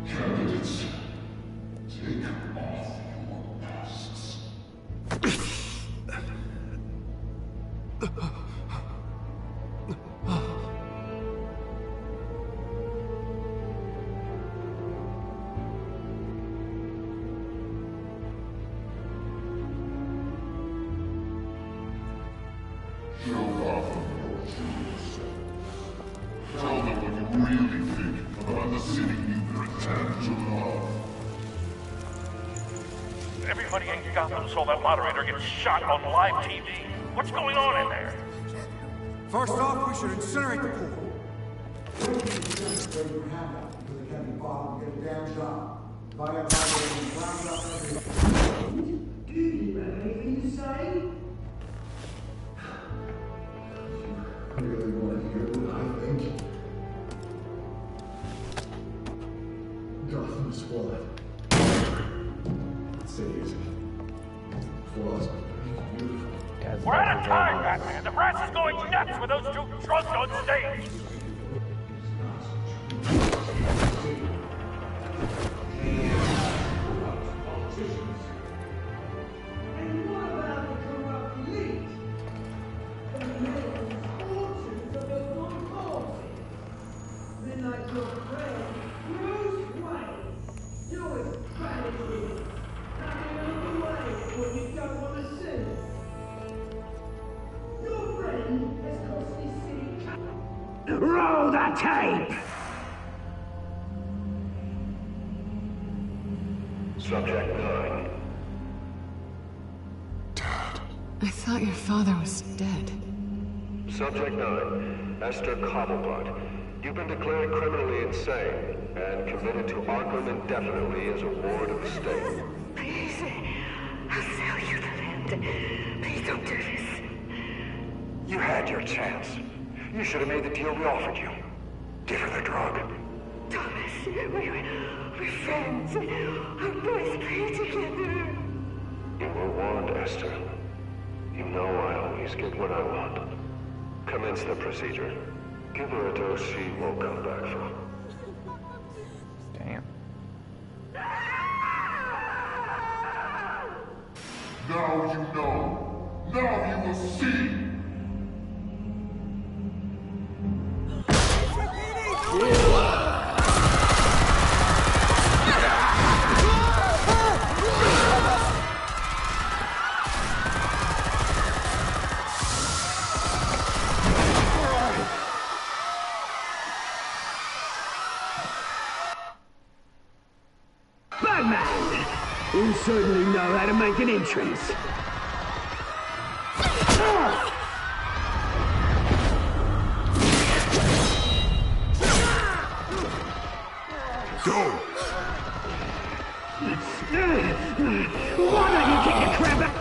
Candidates, take off your masks. Show Gotham your true self. Tell them what you really think about the city you pretend to love.
Everybody in Gotham saw that moderator get shot on live TV. What's going on in there?
First off, we should incinerate the pool.
Do you have anything to say?
I really want to hear what I think. Gotham's flood. Stay easy. Flaws are beautiful.
We're out of time, Batman. The brass is going nuts with those two drunks on stage.
And what about the corrupt elite? The millions, fortunes of the non-policy? Men like your friend, Bruce Wayne. You're as bad as he is. Coming on the way what you don't want to see. Your friend has cost this city. Roll the tape!
Subject 9.
I thought your father was dead.
Subject 9, Esther Cobblepot. You've been declared criminally insane and committed to Arkham indefinitely as a ward of the state.
Please, I'll sell you the land. Please don't do this.
You had your chance. You should have made the deal we offered you. Give her the drug.
Thomas, we're friends. Our boys play together.
You were warned, Esther. You know I always get what I want. Commence the procedure. Give her a dose she won't come back from.
Damn.
Now you know. Now you will see.
Batman! You certainly know how to make an entrance.
Go!
Why don't you kick the crap out?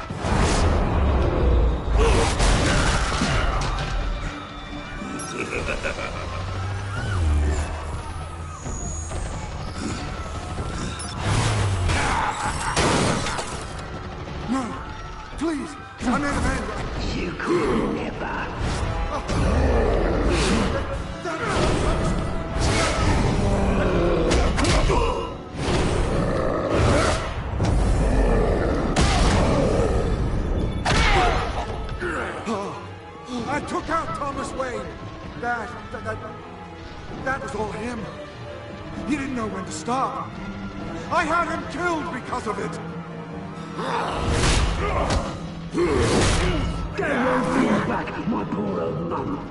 No, please, I'm out of anger.
You could never.
I took out Thomas Wayne. That was all him. He didn't know when to stop. I had him killed because of it.
That won't bring back my poor old mum.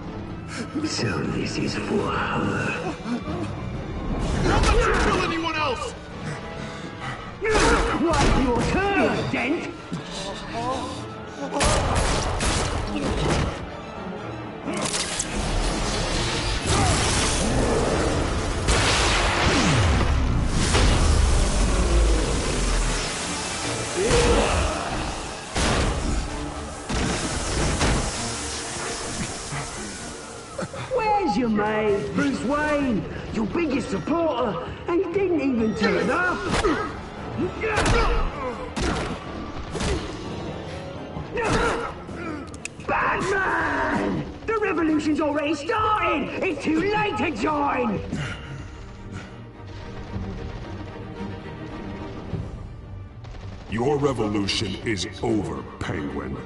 So this is for her.
Don't let you kill anyone else!
What's your turn, Dent? Where's your mate, Bruce Wayne? Your biggest supporter, and he didn't even turn up. Batman! The revolution's already started! It's too late to join!
Your revolution is over, Penguin.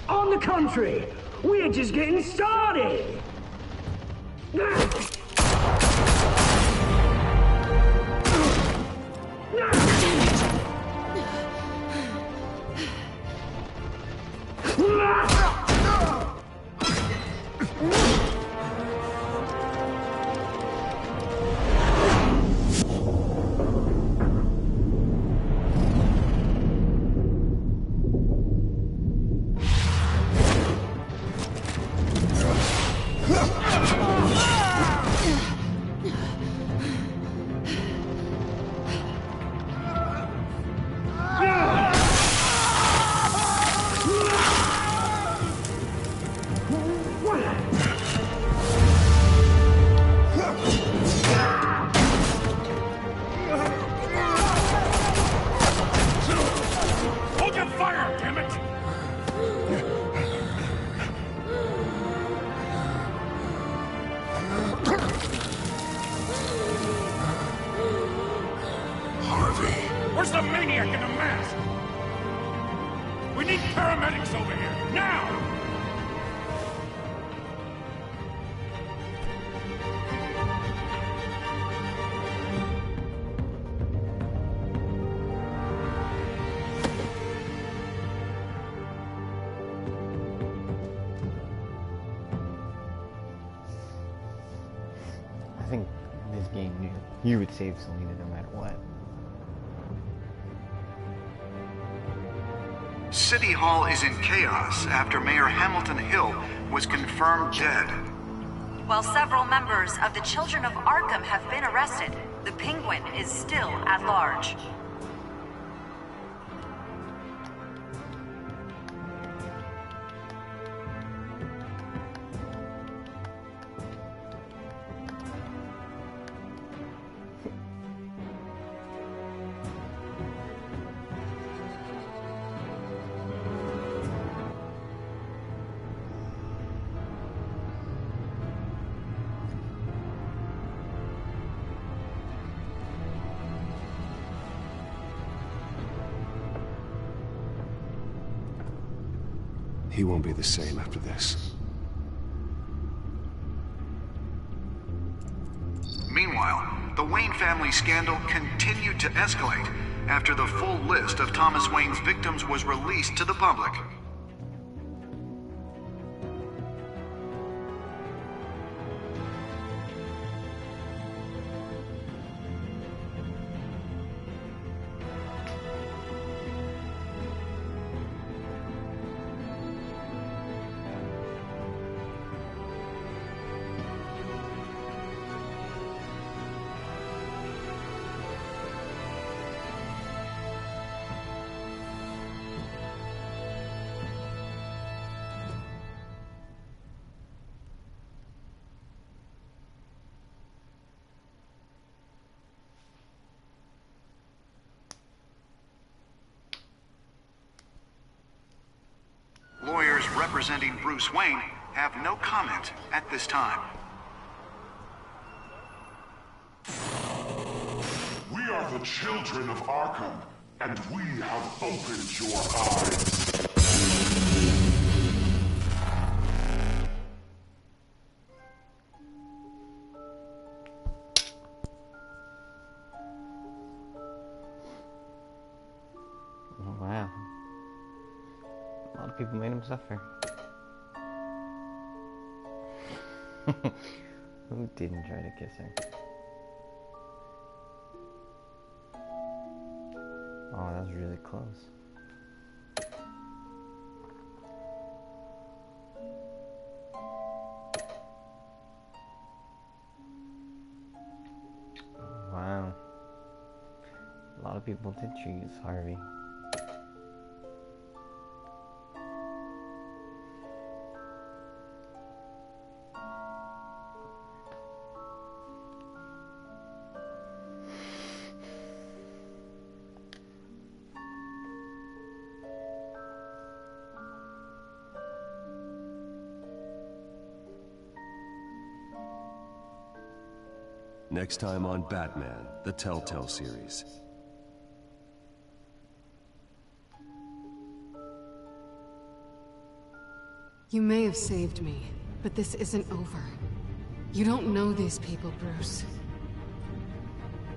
On the contrary, we're just getting started!
Hold your fire, damn it!
Harvey.
Where's the maniac in the mask? We need paramedics over here, now!
I think in this game you would save Selena no matter what.
City Hall is in chaos after Mayor Hamilton Hill was confirmed dead.
While several members of the Children of Arkham have been arrested, the Penguin is still at large.
He won't be the same after this.
Meanwhile, the Wayne family scandal continued to escalate after the full list of Thomas Wayne's victims was released to the public. Lawyers representing Bruce Wayne have no comment at this time.
We are the children of Arkham, and we have opened your eyes.
Oh, wow. A lot of people made him suffer. Who didn't try to kiss her? Oh, that was really close. Wow. A lot of people did choose Harvey.
Next time on Batman, the Telltale series.
You may have saved me, but this isn't over. You don't know these people, Bruce.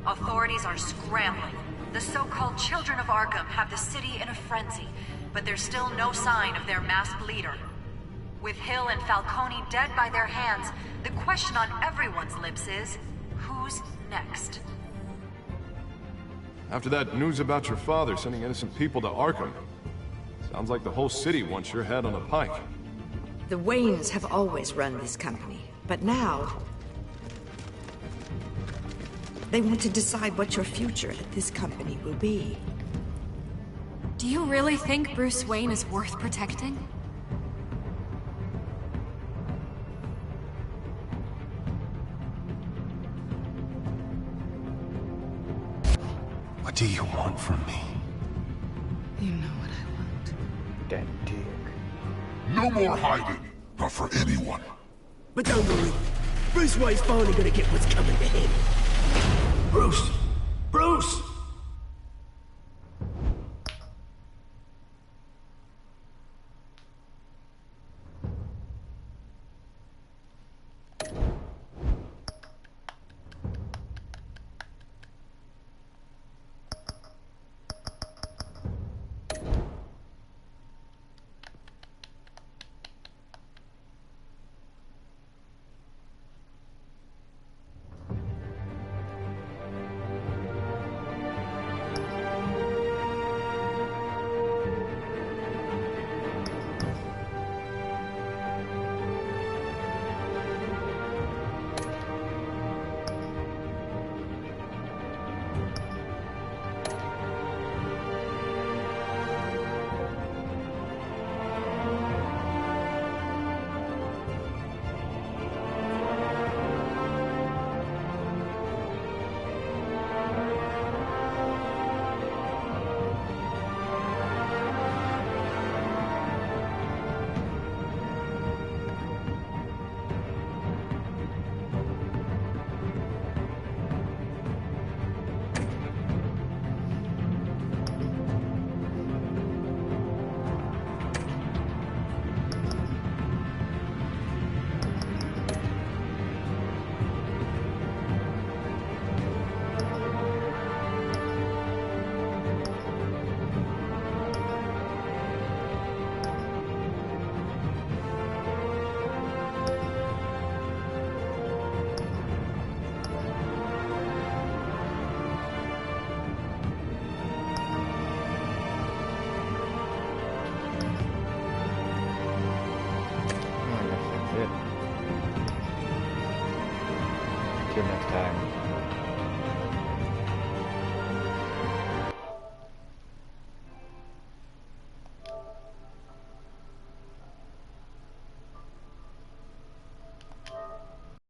Authorities are scrambling. The so-called Children of Arkham have the city in a frenzy, but there's still no sign of their masked leader. With Hill and Falcone dead by their hands, the question on everyone's lips is, who's next?
After that news about your father sending innocent people to Arkham, sounds like the whole city wants your head on a pike.
The Waynes have always run this company, but now they want to decide what your future at this company will be.
Do you really think Bruce Wayne is worth protecting?
What do you want from me?
You know what I want.
That dick.
No more hiding, not for anyone.
But don't worry, Bruce Wayne's finally gonna get what's coming to him. Bruce! Bruce!
time.